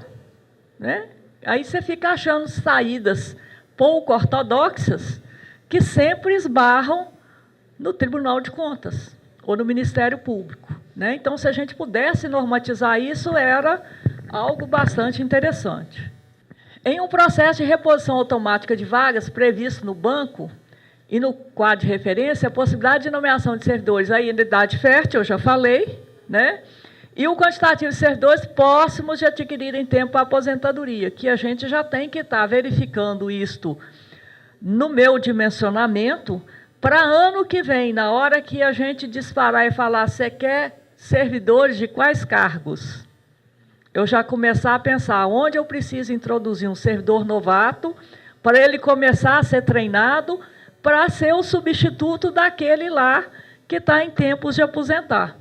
Né? Aí você fica achando saídas pouco ortodoxas que sempre esbarram no Tribunal de Contas ou no Ministério Público. Né? Então, se a gente pudesse normatizar isso, era algo bastante interessante. Em um processo de reposição automática de vagas previsto no banco e no quadro de referência, a possibilidade de nomeação de servidores aí em idade fértil, eu já falei, né? E o quantitativo de servidores próximos de adquirirem tempo a aposentadoria, que a gente já tem que estar verificando isto no meu dimensionamento, para ano que vem, na hora que a gente disparar e falar, você quer servidores de quais cargos? Eu já começar a pensar onde eu preciso introduzir um servidor novato, para ele começar a ser treinado, para ser o substituto daquele lá que está em tempos de aposentar.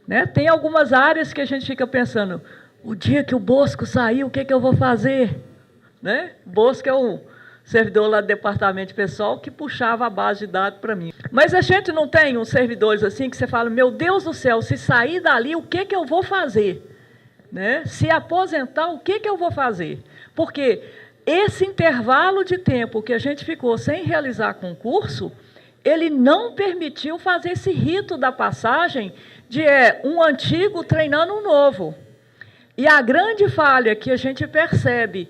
Né? Tem algumas áreas que a gente fica pensando, o dia que o Bosco sair, o que eu vou fazer? Né? O Bosco é o servidor lá do departamento pessoal que puxava a base de dados para mim. Mas a gente não tem uns servidores assim que você fala, meu Deus do céu, se sair dali, o que eu vou fazer? Né? Se aposentar, o que eu vou fazer? Porque esse intervalo de tempo que a gente ficou sem realizar concurso, ele não permitiu fazer esse rito da passagem de um antigo treinando um novo. E a grande falha que a gente percebe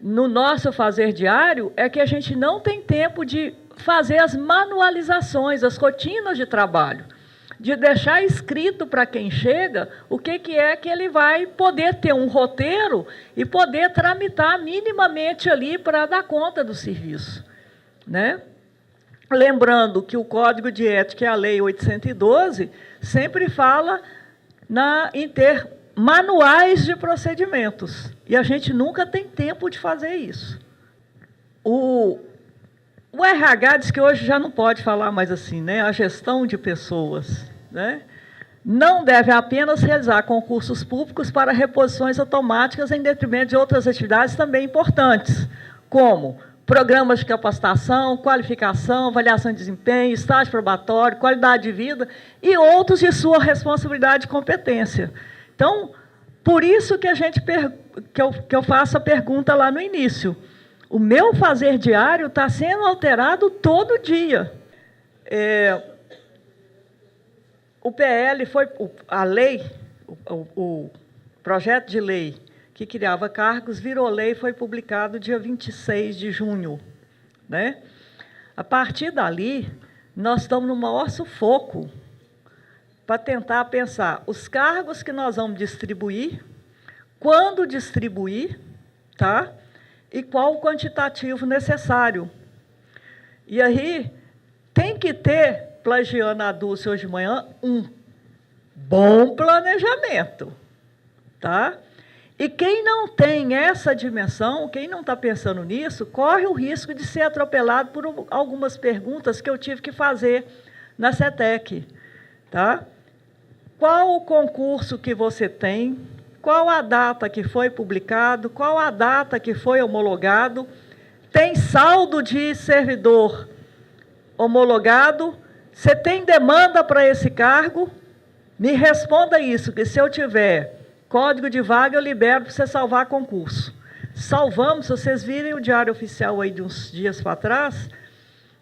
no nosso fazer diário é que a gente não tem tempo de fazer as manualizações, as rotinas de trabalho, de deixar escrito para quem chega o que é que ele vai poder ter um roteiro e poder tramitar minimamente ali para dar conta do serviço. Né? Lembrando que o Código de Ética e a Lei 812 sempre fala em ter manuais de procedimentos. E a gente nunca tem tempo de fazer isso. O RH diz que hoje já não pode falar mais assim, né? A gestão de pessoas, né? Não deve apenas realizar concursos públicos para reposições automáticas em detrimento de outras atividades também importantes, como programas de capacitação, qualificação, avaliação de desempenho, estágio probatório, qualidade de vida e outros de sua responsabilidade e competência. Então, por isso que eu faço a pergunta lá no início. O meu fazer diário está sendo alterado todo dia. O PL foi a lei, o projeto de lei que criava cargos, virou lei e foi publicado dia 26 de junho. Né? A partir dali, nós estamos no maior sufoco para tentar pensar os cargos que nós vamos distribuir, quando distribuir, tá? E qual o quantitativo necessário. E aí, tem que ter, plagiando a Dulce hoje de manhã, um bom planejamento. Tá? E quem não tem essa dimensão, quem não está pensando nisso, corre o risco de ser atropelado por algumas perguntas que eu tive que fazer na CETEC. Tá? Qual o concurso que você tem? Qual a data que foi publicado? Qual a data que foi homologado? Tem saldo de servidor homologado? Você tem demanda para esse cargo? Me responda isso, que se eu tiver código de vaga, eu libero para você salvar concurso. Salvamos, se vocês virem o Diário Oficial aí de uns dias para trás,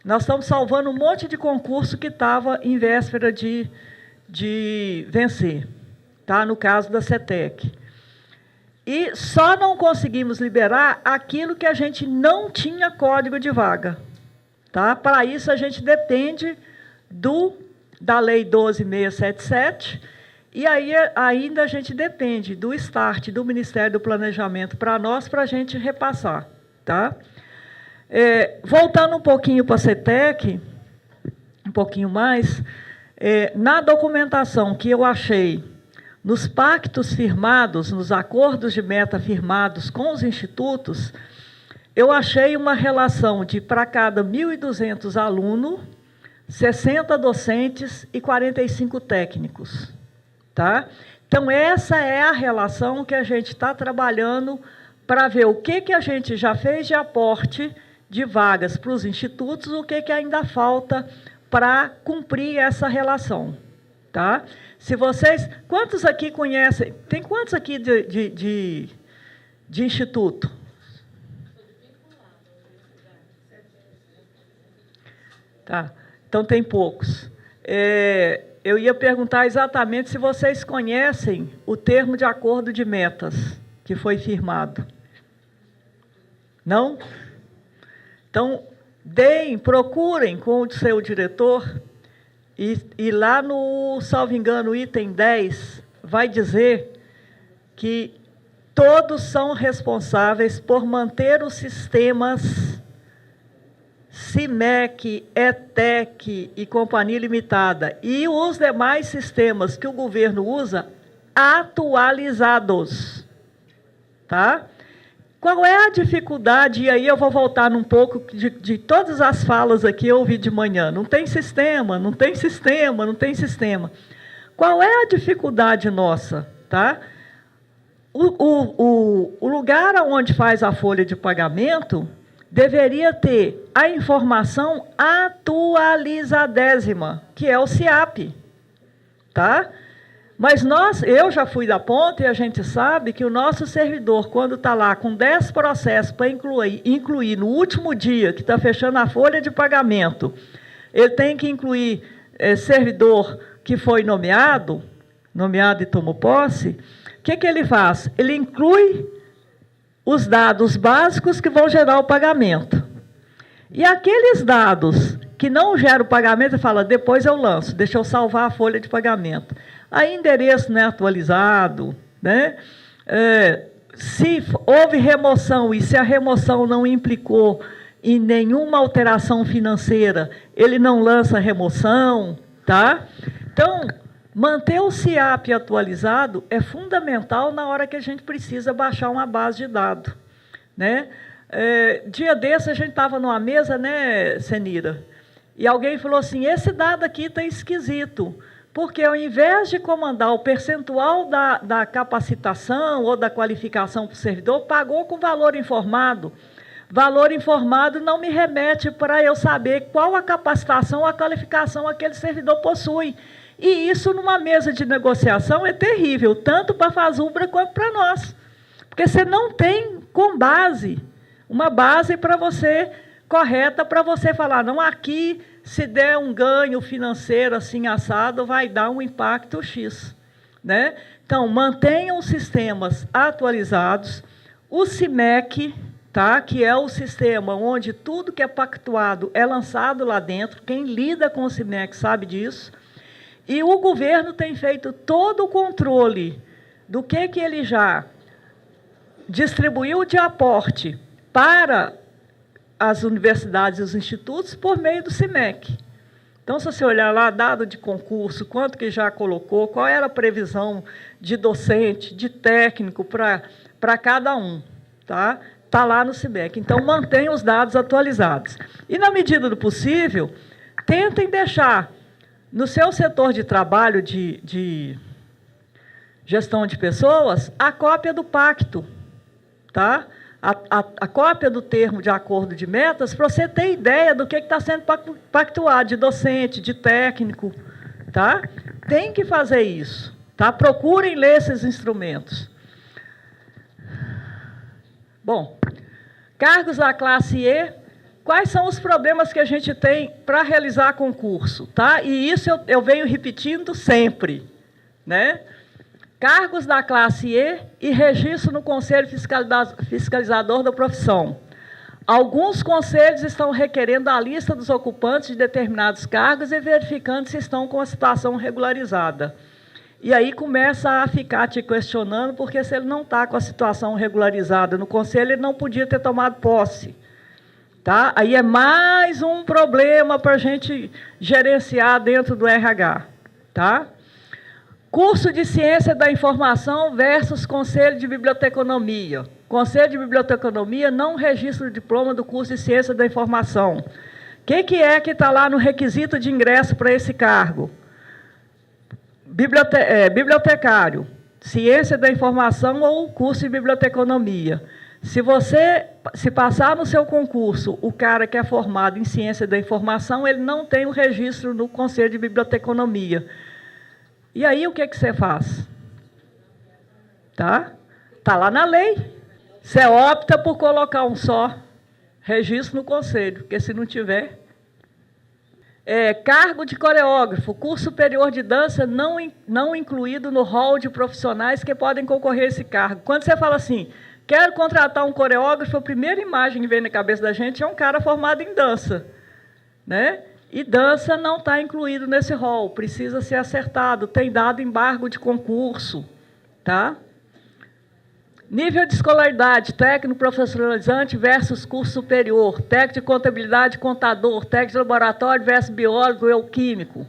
nós estamos salvando um monte de concurso que estava em véspera de vencer, tá? No caso da CETEC. E só não conseguimos liberar aquilo que a gente não tinha código de vaga. Tá? Para isso, a gente depende da Lei 12.677, e aí ainda a gente depende do start do Ministério do Planejamento para nós, para a gente repassar. Tá? Voltando um pouquinho para a CETEC, um pouquinho mais, na documentação que eu achei, nos pactos firmados, nos acordos de meta firmados com os institutos, eu achei uma relação de, para cada 1.200 alunos, 60 docentes e 45 técnicos. Tá? Então, essa é a relação que a gente está trabalhando para ver o que a gente já fez de aporte de vagas para os institutos, o que ainda falta para cumprir essa relação. Tá? Se vocês... Quantos aqui conhecem... Tem quantos aqui de instituto? Tá. Então, tem poucos. Eu ia perguntar exatamente se vocês conhecem o termo de acordo de metas que foi firmado. Não? Então, procurem com o seu diretor, e lá no, salvo engano, item 10, vai dizer que todos são responsáveis por manter os sistemas CIMEC, ETEC e Companhia Limitada e os demais sistemas que o governo usa atualizados. Tá? Qual é a dificuldade? E aí eu vou voltar um pouco de todas as falas aqui eu ouvi de manhã. Não tem sistema, não tem sistema, não tem sistema. Qual é a dificuldade nossa? Tá? O lugar onde faz a folha de pagamento deveria ter a informação atualizadésima, que é o CIAP. Tá? Mas eu já fui da ponta e a gente sabe que o nosso servidor, quando está lá com 10 processos para incluir no último dia, que está fechando a folha de pagamento, ele tem que incluir servidor que foi nomeado e tomou posse. O que ele faz? Ele inclui os dados básicos que vão gerar o pagamento. E aqueles dados que não geram o pagamento, ele fala, depois eu lanço, deixa eu salvar a folha de pagamento. Aí, endereço não é atualizado, né? Se houve remoção e se a remoção não implicou em nenhuma alteração financeira, ele não lança a remoção. Tá? Então, manter o CIAP atualizado é fundamental na hora que a gente precisa baixar uma base de dados. Né? Dia desse, a gente estava numa mesa, né, Senira? E alguém falou assim, esse dado aqui está esquisito. Porque, ao invés de comandar o percentual da capacitação ou da qualificação para o servidor, pagou com valor informado. Valor informado não me remete para eu saber qual a capacitação ou a qualificação aquele servidor possui. E isso, numa mesa de negociação, é terrível, tanto para a Fazubra quanto para nós. Porque você não tem com base, uma base para você, correta, para você falar, não, aqui... se der um ganho financeiro assim assado, vai dar um impacto X. Né? Então, mantenham os sistemas atualizados. O CIMEC, tá? Que é o sistema onde tudo que é pactuado é lançado lá dentro. Quem lida com o CIMEC sabe disso. E o governo tem feito todo o controle do que ele já distribuiu de aporte para as universidades e os institutos por meio do CIMEC. Então, se você olhar lá, dado de concurso, quanto que já colocou, qual era a previsão de docente, de técnico para cada um. Tá? Está lá no CIMEC. Então, mantenha os dados atualizados. E, na medida do possível, tentem deixar no seu setor de trabalho de gestão de pessoas a cópia do pacto. Tá? A cópia do termo de acordo de metas, para você ter ideia do que está sendo pactuado, de docente, de técnico. Tá? Tem que fazer isso. Tá? Procurem ler esses instrumentos. Bom, cargos da classe E, quais são os problemas que a gente tem para realizar concurso? Tá? E isso eu venho repetindo sempre. Né? Cargos da classe E registro no Conselho Fiscalizador da Profissão. Alguns conselhos estão requerendo a lista dos ocupantes de determinados cargos e verificando se estão com a situação regularizada. E aí começa a ficar te questionando, porque se ele não está com a situação regularizada no conselho, ele não podia ter tomado posse. Tá? Aí é mais um problema para a gente gerenciar dentro do RH. Tá? Curso de Ciência da Informação versus Conselho de Biblioteconomia. Conselho de Biblioteconomia não registra o diploma do curso de Ciência da Informação. O que é que está lá no requisito de ingresso para esse cargo? Bibliotecário, Ciência da Informação ou curso de Biblioteconomia. Se passar no seu concurso o cara que é formado em ciência da informação, ele não tem o registro no Conselho de Biblioteconomia. E aí o que você faz? Tá lá na lei. Você opta por colocar um só registro no Conselho, porque se não tiver... cargo de coreógrafo, curso superior de dança não incluído no rol de profissionais que podem concorrer a esse cargo. Quando você fala assim, quero contratar um coreógrafo, a primeira imagem que vem na cabeça da gente é um cara formado em dança, né? E dança não está incluído nesse rol, precisa ser acertado, tem dado embargo de concurso, tá? Nível de escolaridade, técnico profissionalizante versus curso superior, técnico de contabilidade, contador, técnico de laboratório versus biólogo ou químico.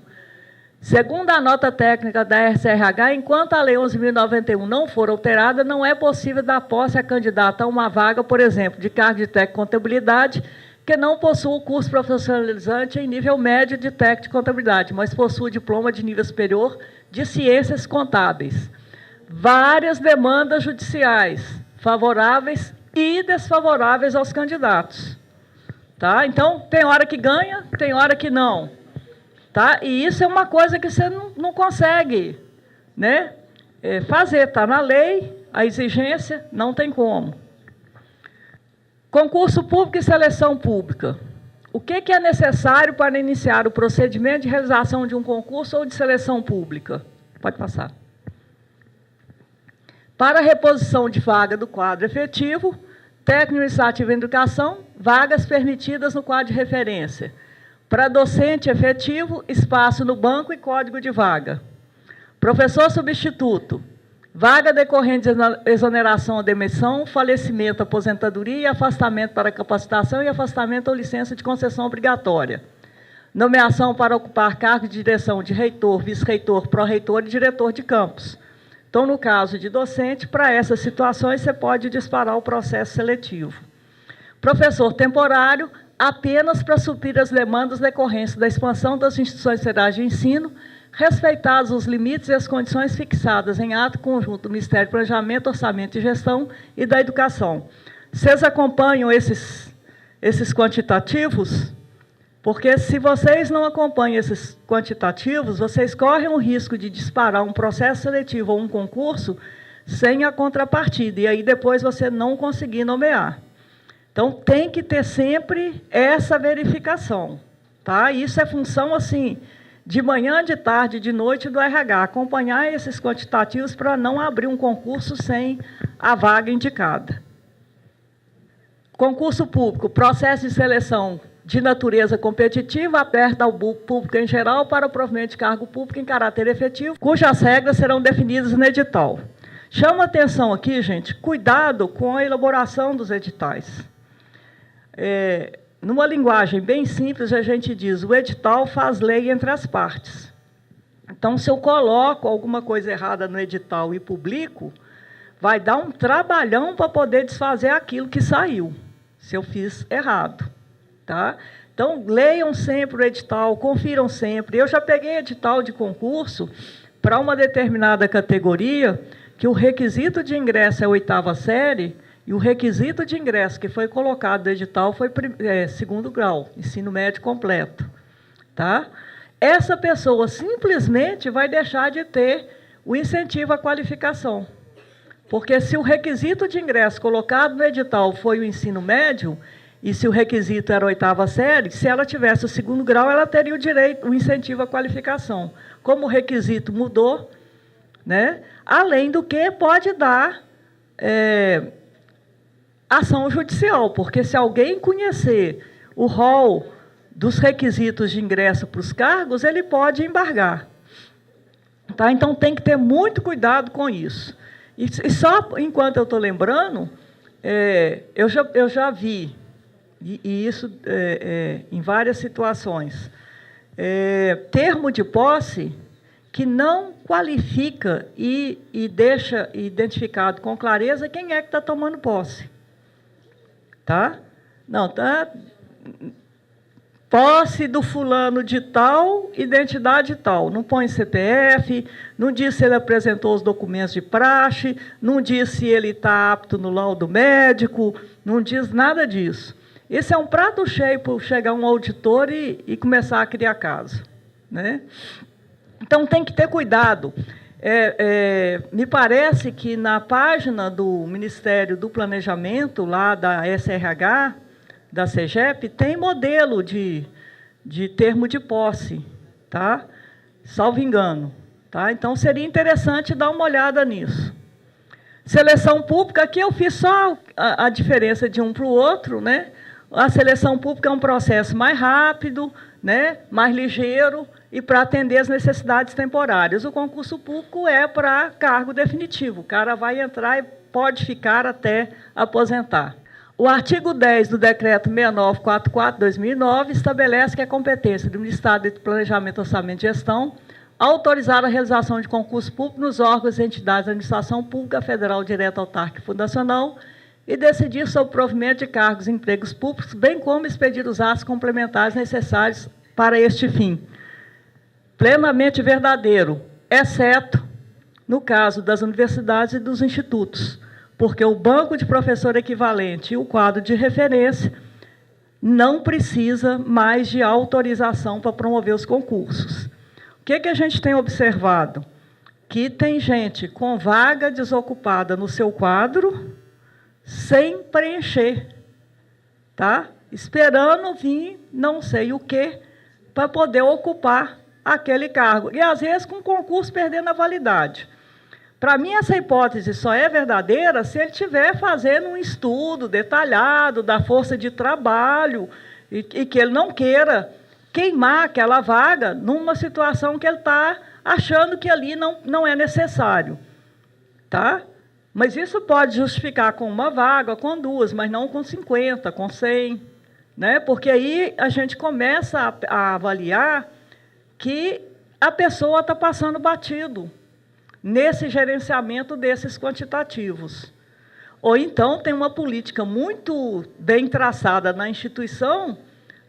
Segundo a nota técnica da RCRH, enquanto a Lei 11.091 não for alterada, não é possível dar posse a candidato a uma vaga, por exemplo, de cargo de técnico de contabilidade, que não possua o curso profissionalizante em nível médio de técnico de contabilidade, mas possua diploma de nível superior de ciências contábeis. Várias demandas judiciais, favoráveis e desfavoráveis aos candidatos. Tá? Então, tem hora que ganha, tem hora que não. Tá? E isso é uma coisa que você não consegue, né, fazer. Está na lei, a exigência, não tem como. Concurso público e seleção pública. O que é necessário para iniciar o procedimento de realização de um concurso ou de seleção pública? Pode passar. Para a reposição de vaga do quadro efetivo, técnico administrativo em educação, vagas permitidas no quadro de referência. Para docente efetivo, espaço no banco e código de vaga. Professor substituto, vaga decorrente de exoneração ou demissão, falecimento, aposentadoria, afastamento para capacitação e afastamento ou licença de concessão obrigatória. Nomeação para ocupar cargo de direção de reitor, vice-reitor, pró-reitor e diretor de campus. Então, no caso de docente, para essas situações, você pode disparar o processo seletivo. Professor temporário, apenas para suprir as demandas decorrentes da expansão das instituições federais de ensino, respeitados os limites e as condições fixadas em ato conjunto do Ministério do Planejamento, Orçamento e Gestão e da Educação. Vocês acompanham esses quantitativos? Porque, se vocês não acompanham esses quantitativos, vocês correm o risco de disparar um processo seletivo ou um concurso sem a contrapartida, e aí depois você não conseguir nomear. Então, tem que ter sempre essa verificação. Tá? Isso é função, assim, de manhã, de tarde, de noite do RH, acompanhar esses quantitativos para não abrir um concurso sem a vaga indicada. Concurso público, processo de seleção de natureza competitiva, aberta ao público em geral para o provimento de cargo público em caráter efetivo, cujas regras serão definidas no edital. Chama atenção aqui, gente, cuidado com a elaboração dos editais. Numa linguagem bem simples, a gente diz, o edital faz lei entre as partes. Então, se eu coloco alguma coisa errada no edital e publico, vai dar um trabalhão para poder desfazer aquilo que saiu, se eu fiz errado. Tá? Então, leiam sempre o edital, confiram sempre. Eu já peguei edital de concurso para uma determinada categoria, que o requisito de ingresso é a 8ª série, e o requisito de ingresso que foi colocado no edital foi 2º grau, ensino médio completo. Tá? Essa pessoa simplesmente vai deixar de ter o incentivo à qualificação. Porque se o requisito de ingresso colocado no edital foi o ensino médio, e se o requisito era a 8ª série, se ela tivesse o 2º grau, ela teria o direito, o incentivo à qualificação. Como o requisito mudou, né? Além do que pode dar ação judicial, porque se alguém conhecer o rol dos requisitos de ingresso para os cargos, ele pode embargar. Tá? Então, tem que ter muito cuidado com isso. E só enquanto eu estou lembrando, eu já vi, e isso em várias situações, termo de posse que não qualifica e deixa identificado com clareza quem é que está tomando posse. Tá? Não, está posse do fulano de tal, identidade tal. Não põe CPF, não diz se ele apresentou os documentos de praxe, não diz se ele está apto no laudo médico, não diz nada disso. Esse é um prato cheio para chegar um auditor e começar a criar caso, né? Então, tem que ter cuidado. Me parece que na página do Ministério do Planejamento, lá da SRH, da CEGEP, tem modelo de termo de posse, tá? Salvo engano. Tá? Então, seria interessante dar uma olhada nisso. Seleção pública, aqui eu fiz só a diferença de um para o outro, né? A seleção pública é um processo mais rápido, né? Mais ligeiro e para atender as necessidades temporárias. O concurso público é para cargo definitivo. O cara vai entrar e pode ficar até aposentar. O artigo 10 do Decreto 6944/2009 estabelece que a competência do Ministério do Planejamento, Orçamento e Gestão autorizar a realização de concurso público nos órgãos e entidades da administração pública federal, direta, autárquica e fundacional e decidir sobre o provimento de cargos e empregos públicos, bem como expedir os atos complementares necessários para este fim. Plenamente verdadeiro, exceto no caso das universidades e dos institutos, porque o banco de professor equivalente e o quadro de referência não precisa mais de autorização para promover os concursos. O que a gente tem observado? Que tem gente com vaga desocupada no seu quadro sem preencher, tá? Esperando vir não sei o quê para poder ocupar aquele cargo. E, às vezes, com o concurso perdendo a validade. Para mim, essa hipótese só é verdadeira se ele estiver fazendo um estudo detalhado da força de trabalho e que ele não queira queimar aquela vaga numa situação que ele está achando que ali não é necessário. Tá? Mas isso pode justificar com uma vaga, com duas, mas não com 50, com 100. Né? Porque aí a gente começa a avaliar que a pessoa está passando batido nesse gerenciamento desses quantitativos. Ou então tem uma política muito bem traçada na instituição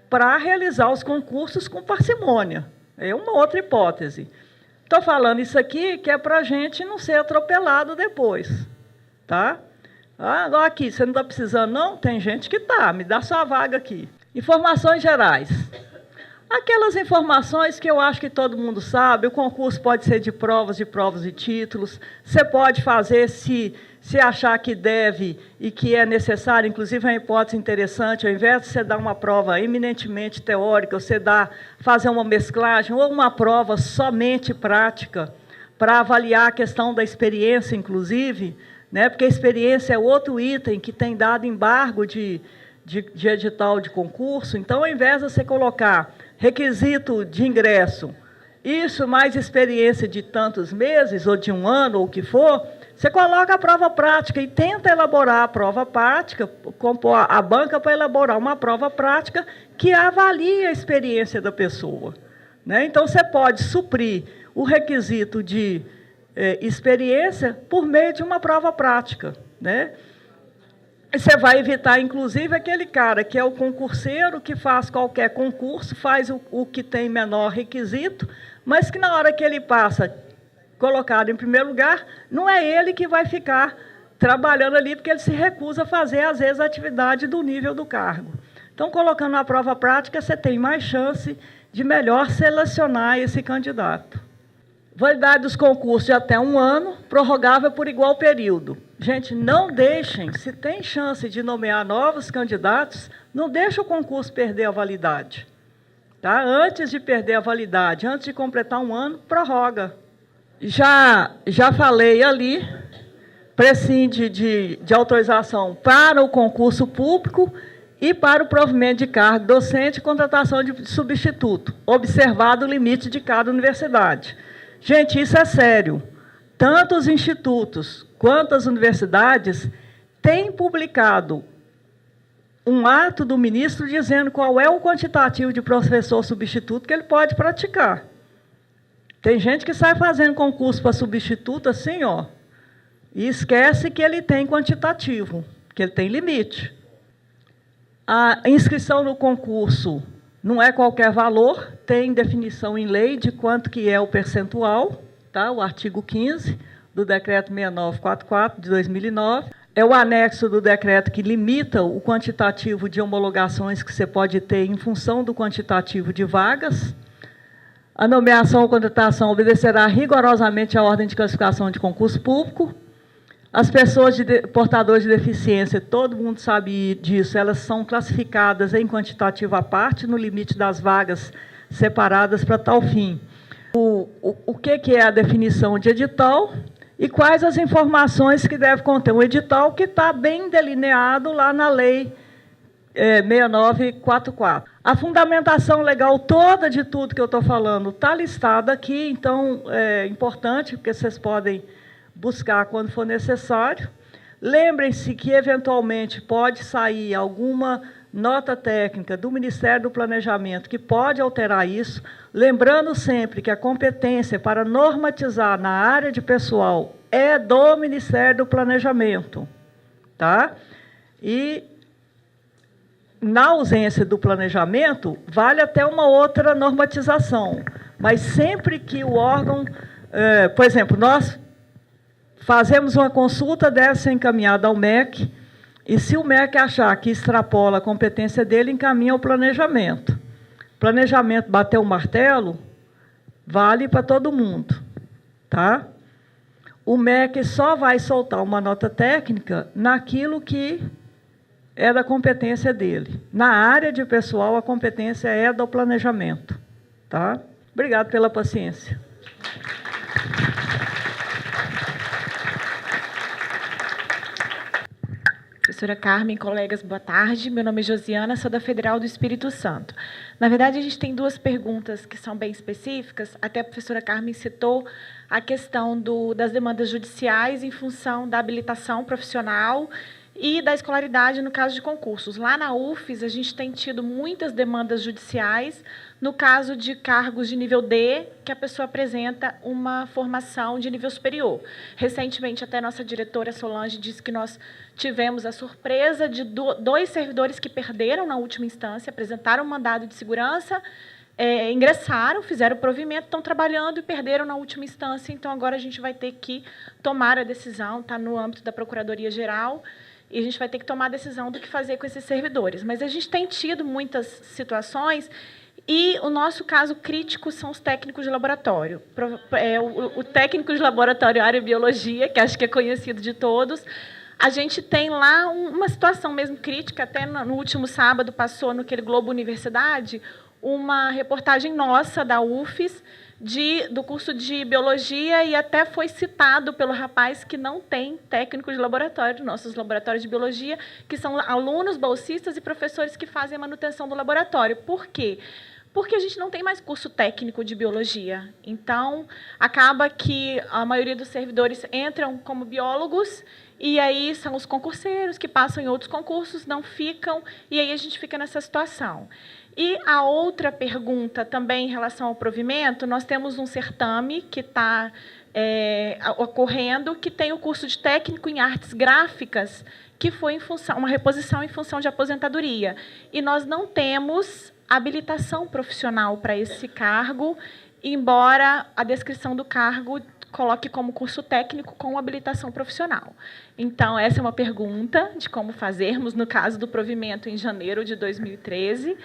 para realizar os concursos com parcimônia. É uma outra hipótese. Estou falando isso aqui que é para a gente não ser atropelado depois. Tá? Ah, aqui, você não está precisando, não? Tem gente que está, me dá sua vaga aqui. Informações gerais. Aquelas informações que eu acho que todo mundo sabe, o concurso pode ser de provas e títulos, você pode fazer se achar que deve e que é necessário, inclusive é uma hipótese interessante, ao invés de você dar uma prova eminentemente teórica, você fazer uma mesclagem ou uma prova somente prática, para avaliar a questão da experiência, inclusive, né, porque a experiência é outro item que tem dado embargo de edital de concurso. Então, ao invés de você colocar requisito de ingresso, isso mais experiência de tantos meses, ou de um ano, ou o que for, você coloca a prova prática e tenta elaborar a prova prática, compor a banca para elaborar uma prova prática que avalie a experiência da pessoa. Né? Então, você pode suprir o requisito de experiência por meio de uma prova prática. Né? Você vai evitar, inclusive, aquele cara que é o concurseiro, que faz qualquer concurso, faz o que tem menor requisito, mas que, na hora que ele passa colocado em primeiro lugar, não é ele que vai ficar trabalhando ali, porque ele se recusa a fazer, às vezes, a atividade do nível do cargo. Então, colocando a prova prática, você tem mais chance de melhor selecionar esse candidato. Validade dos concursos de até 1 ano, prorrogável por igual período. Gente, não deixem, se tem chance de nomear novos candidatos, não deixe o concurso perder a validade. Tá? Antes de perder a validade, antes de completar 1 ano, prorroga. Já falei ali, prescinde de autorização para o concurso público e para o provimento de cargo docente e contratação de substituto, observado o limite de cada universidade. Gente, isso é sério. Tanto os institutos quanto as universidades têm publicado um ato do ministro dizendo qual é o quantitativo de professor substituto que ele pode praticar. Tem gente que sai fazendo concurso para substituto assim, ó, e esquece que ele tem quantitativo, que ele tem limite. A inscrição no concurso Não é qualquer valor, tem definição em lei de quanto que é o percentual, tá? O artigo 15 do Decreto 6944, de 2009. É o anexo do decreto que limita o quantitativo de homologações que você pode ter em função do quantitativo de vagas. A nomeação ou contratação obedecerá rigorosamente à ordem de classificação de concurso público. As pessoas portadoras de deficiência, todo mundo sabe disso, elas são classificadas em quantitativo à parte, no limite das vagas separadas para tal fim. O que é a definição de edital e quais as informações que deve conter um edital, que está bem delineado lá na Lei 6944. A fundamentação legal toda de tudo que eu estou falando está listada aqui, então é importante, porque vocês podem buscar quando for necessário. Lembrem-se que, eventualmente, pode sair alguma nota técnica do Ministério do Planejamento que pode alterar isso, lembrando sempre que a competência para normatizar na área de pessoal é do Ministério do Planejamento, tá? E, na ausência do planejamento, vale até uma outra normatização, mas sempre que o órgão, por exemplo, nós fazemos uma consulta, deve ser encaminhada ao MEC, e se o MEC achar que extrapola a competência dele, encaminha ao planejamento. Planejamento bateu o martelo, vale para todo mundo, tá? O MEC só vai soltar uma nota técnica naquilo que é da competência dele. Na área de pessoal, a competência é do planejamento, tá? Obrigado pela paciência. Professora Carmen, colegas, boa tarde. Meu nome é Josiana, sou da Federal do Espírito Santo. Na verdade, a gente tem duas perguntas que são bem específicas. Até a professora Carmen citou a questão das demandas judiciais em função da habilitação profissional e da escolaridade no caso de concursos. Lá na UFES, a gente tem tido muitas demandas judiciais no caso de cargos de nível D, que a pessoa apresenta uma formação de nível superior. Recentemente, até nossa diretora Solange disse que nós tivemos a surpresa de dois servidores que perderam na última instância, apresentaram um mandado de segurança, ingressaram, fizeram o provimento, estão trabalhando e perderam na última instância. Então, agora a gente vai ter que tomar a decisão, está no âmbito da Procuradoria-Geral, e a gente vai ter que tomar a decisão do que fazer com esses servidores. Mas a gente tem tido muitas situações, e o nosso caso crítico são os técnicos de laboratório. O técnico de laboratório área biologia, que acho que é conhecido de todos, a gente tem lá uma situação mesmo crítica. Até no último sábado passou naquele Globo Universidade uma reportagem nossa da UFES, do curso de biologia, e até foi citado pelo rapaz que não tem técnico de laboratório, nossos laboratórios de biologia, que são alunos, bolsistas e professores que fazem a manutenção do laboratório. Por quê? Porque a gente não tem mais curso técnico de biologia. Então, acaba que a maioria dos servidores entram como biólogos, e aí são os concurseiros que passam em outros concursos, não ficam, e aí a gente fica nessa situação. E a outra pergunta, também em relação ao provimento, nós temos um certame que está ocorrendo, que tem o curso de técnico em artes gráficas, que foi em função, uma reposição em função de aposentadoria. E nós não temos habilitação profissional para esse cargo, embora a descrição do cargo coloque como curso técnico com habilitação profissional. Então, essa é uma pergunta de como fazermos no caso do provimento em janeiro de 2013.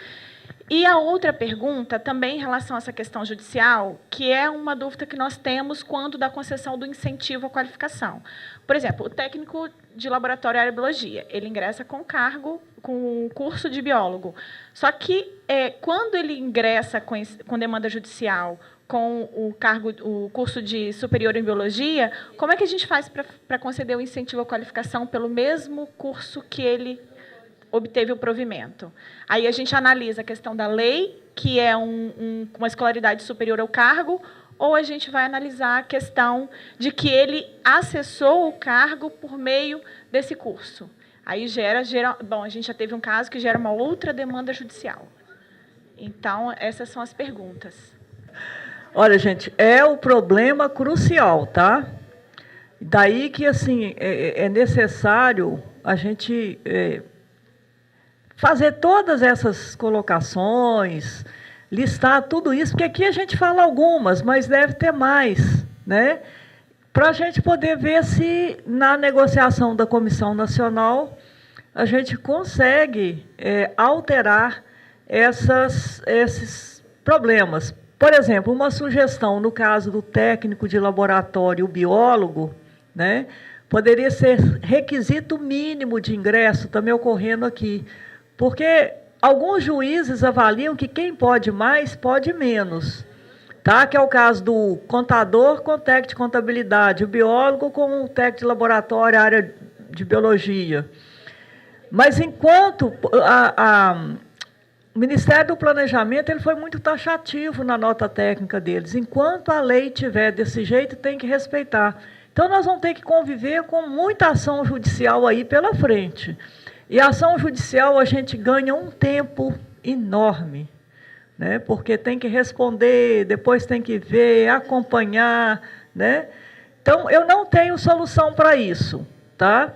E a outra pergunta, também em relação a essa questão judicial, que é uma dúvida que nós temos quando da concessão do incentivo à qualificação. Por exemplo, o técnico de laboratório área biologia, ele ingressa com cargo, com o curso de biólogo. Só que, quando ele ingressa com demanda judicial, com o curso de superior em biologia, como é que a gente faz para conceder o incentivo à qualificação pelo mesmo curso que ele obteve o provimento? Aí a gente analisa a questão da lei, que é uma escolaridade superior ao cargo, ou a gente vai analisar a questão de que ele acessou o cargo por meio desse curso. Aí bom, a gente já teve um caso que gera uma outra demanda judicial. Então, essas são as perguntas. Olha, gente, é o problema crucial, tá? Daí que, assim, é necessário a gente fazer todas essas colocações, listar tudo isso, porque aqui a gente fala algumas, mas deve ter mais, né? Para a gente poder ver se, na negociação da Comissão Nacional, a gente consegue alterar esses problemas. Por exemplo, uma sugestão, no caso do técnico de laboratório, o biólogo, né, poderia ser requisito mínimo de ingresso, também ocorrendo aqui, porque alguns juízes avaliam que quem pode mais, pode menos. Tá? Que é o caso do contador com técnico de contabilidade, o biólogo com o técnico de laboratório, área de biologia. Mas enquanto o Ministério do Planejamento ele foi muito taxativo na nota técnica deles. Enquanto a lei estiver desse jeito, tem que respeitar. Então, nós vamos ter que conviver com muita ação judicial aí pela frente. E a ação judicial a gente ganha um tempo enorme, né? Porque tem que responder, depois tem que ver, acompanhar, né? Então, eu não tenho solução para isso, tá?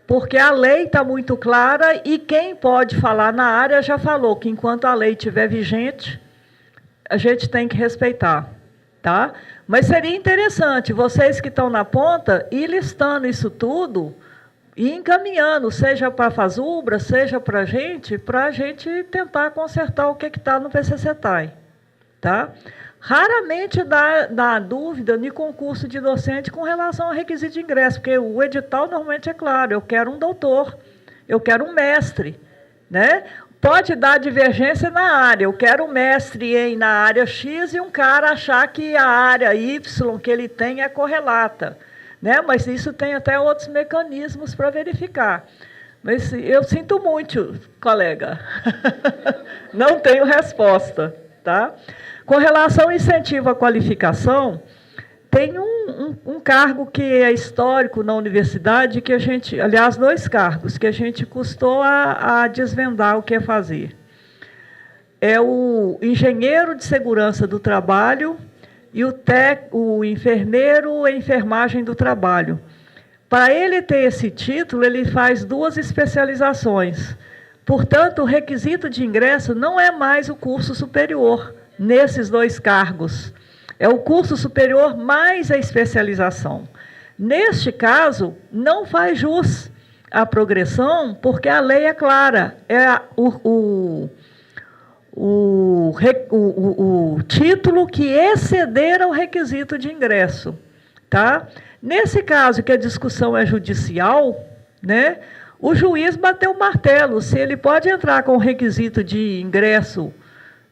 Porque a lei está muito clara e quem pode falar na área já falou que enquanto a lei estiver vigente, a gente tem que respeitar, tá? Mas seria interessante, vocês que estão na ponta, ir listando isso tudo e encaminhando, seja para a FASUBRA, seja para a gente tentar consertar o que está no PCCETAI. Tá? Raramente dá dúvida no concurso de docente com relação ao requisito de ingresso, porque o edital normalmente é claro, eu quero um doutor, eu quero um mestre. Né? Pode dar divergência na área, eu quero um mestre na área X e um cara achar que a área Y que ele tem é correlata. Né? Mas isso tem até outros mecanismos para verificar. Mas eu sinto muito, colega. Não tenho resposta. Tá? Com relação ao incentivo à qualificação, tem um cargo que é histórico na universidade, que a gente, aliás, 2 cargos, que a gente custou a desvendar o que é fazer. É o engenheiro de segurança do trabalho e o enfermeiro e enfermagem do trabalho. Para ele ter esse título, ele faz 2 especializações. Portanto, o requisito de ingresso não é mais o curso superior nesses 2 cargos. É o curso superior mais a especialização. Neste caso, não faz jus à progressão, porque a lei é clara. É o título que exceder ao requisito de ingresso. Tá? Nesse caso, que a discussão é judicial, né, o juiz bateu o martelo. Se ele pode entrar com o requisito de ingresso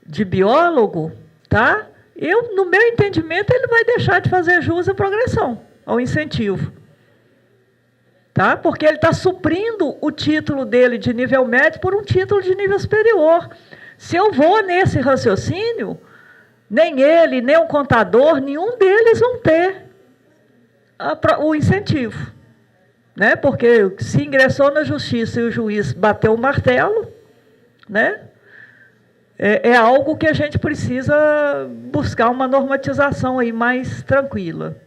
de biólogo, tá? No meu entendimento, ele vai deixar de fazer jus à progressão, ao incentivo. Tá? Porque ele está suprindo o título dele de nível médio por um título de nível superior. Se eu vou nesse raciocínio, nem ele, nem o contador, nenhum deles vão ter o incentivo. Né? Porque se ingressou na justiça e o juiz bateu o martelo, né? É algo que a gente precisa buscar uma normatização aí mais tranquila.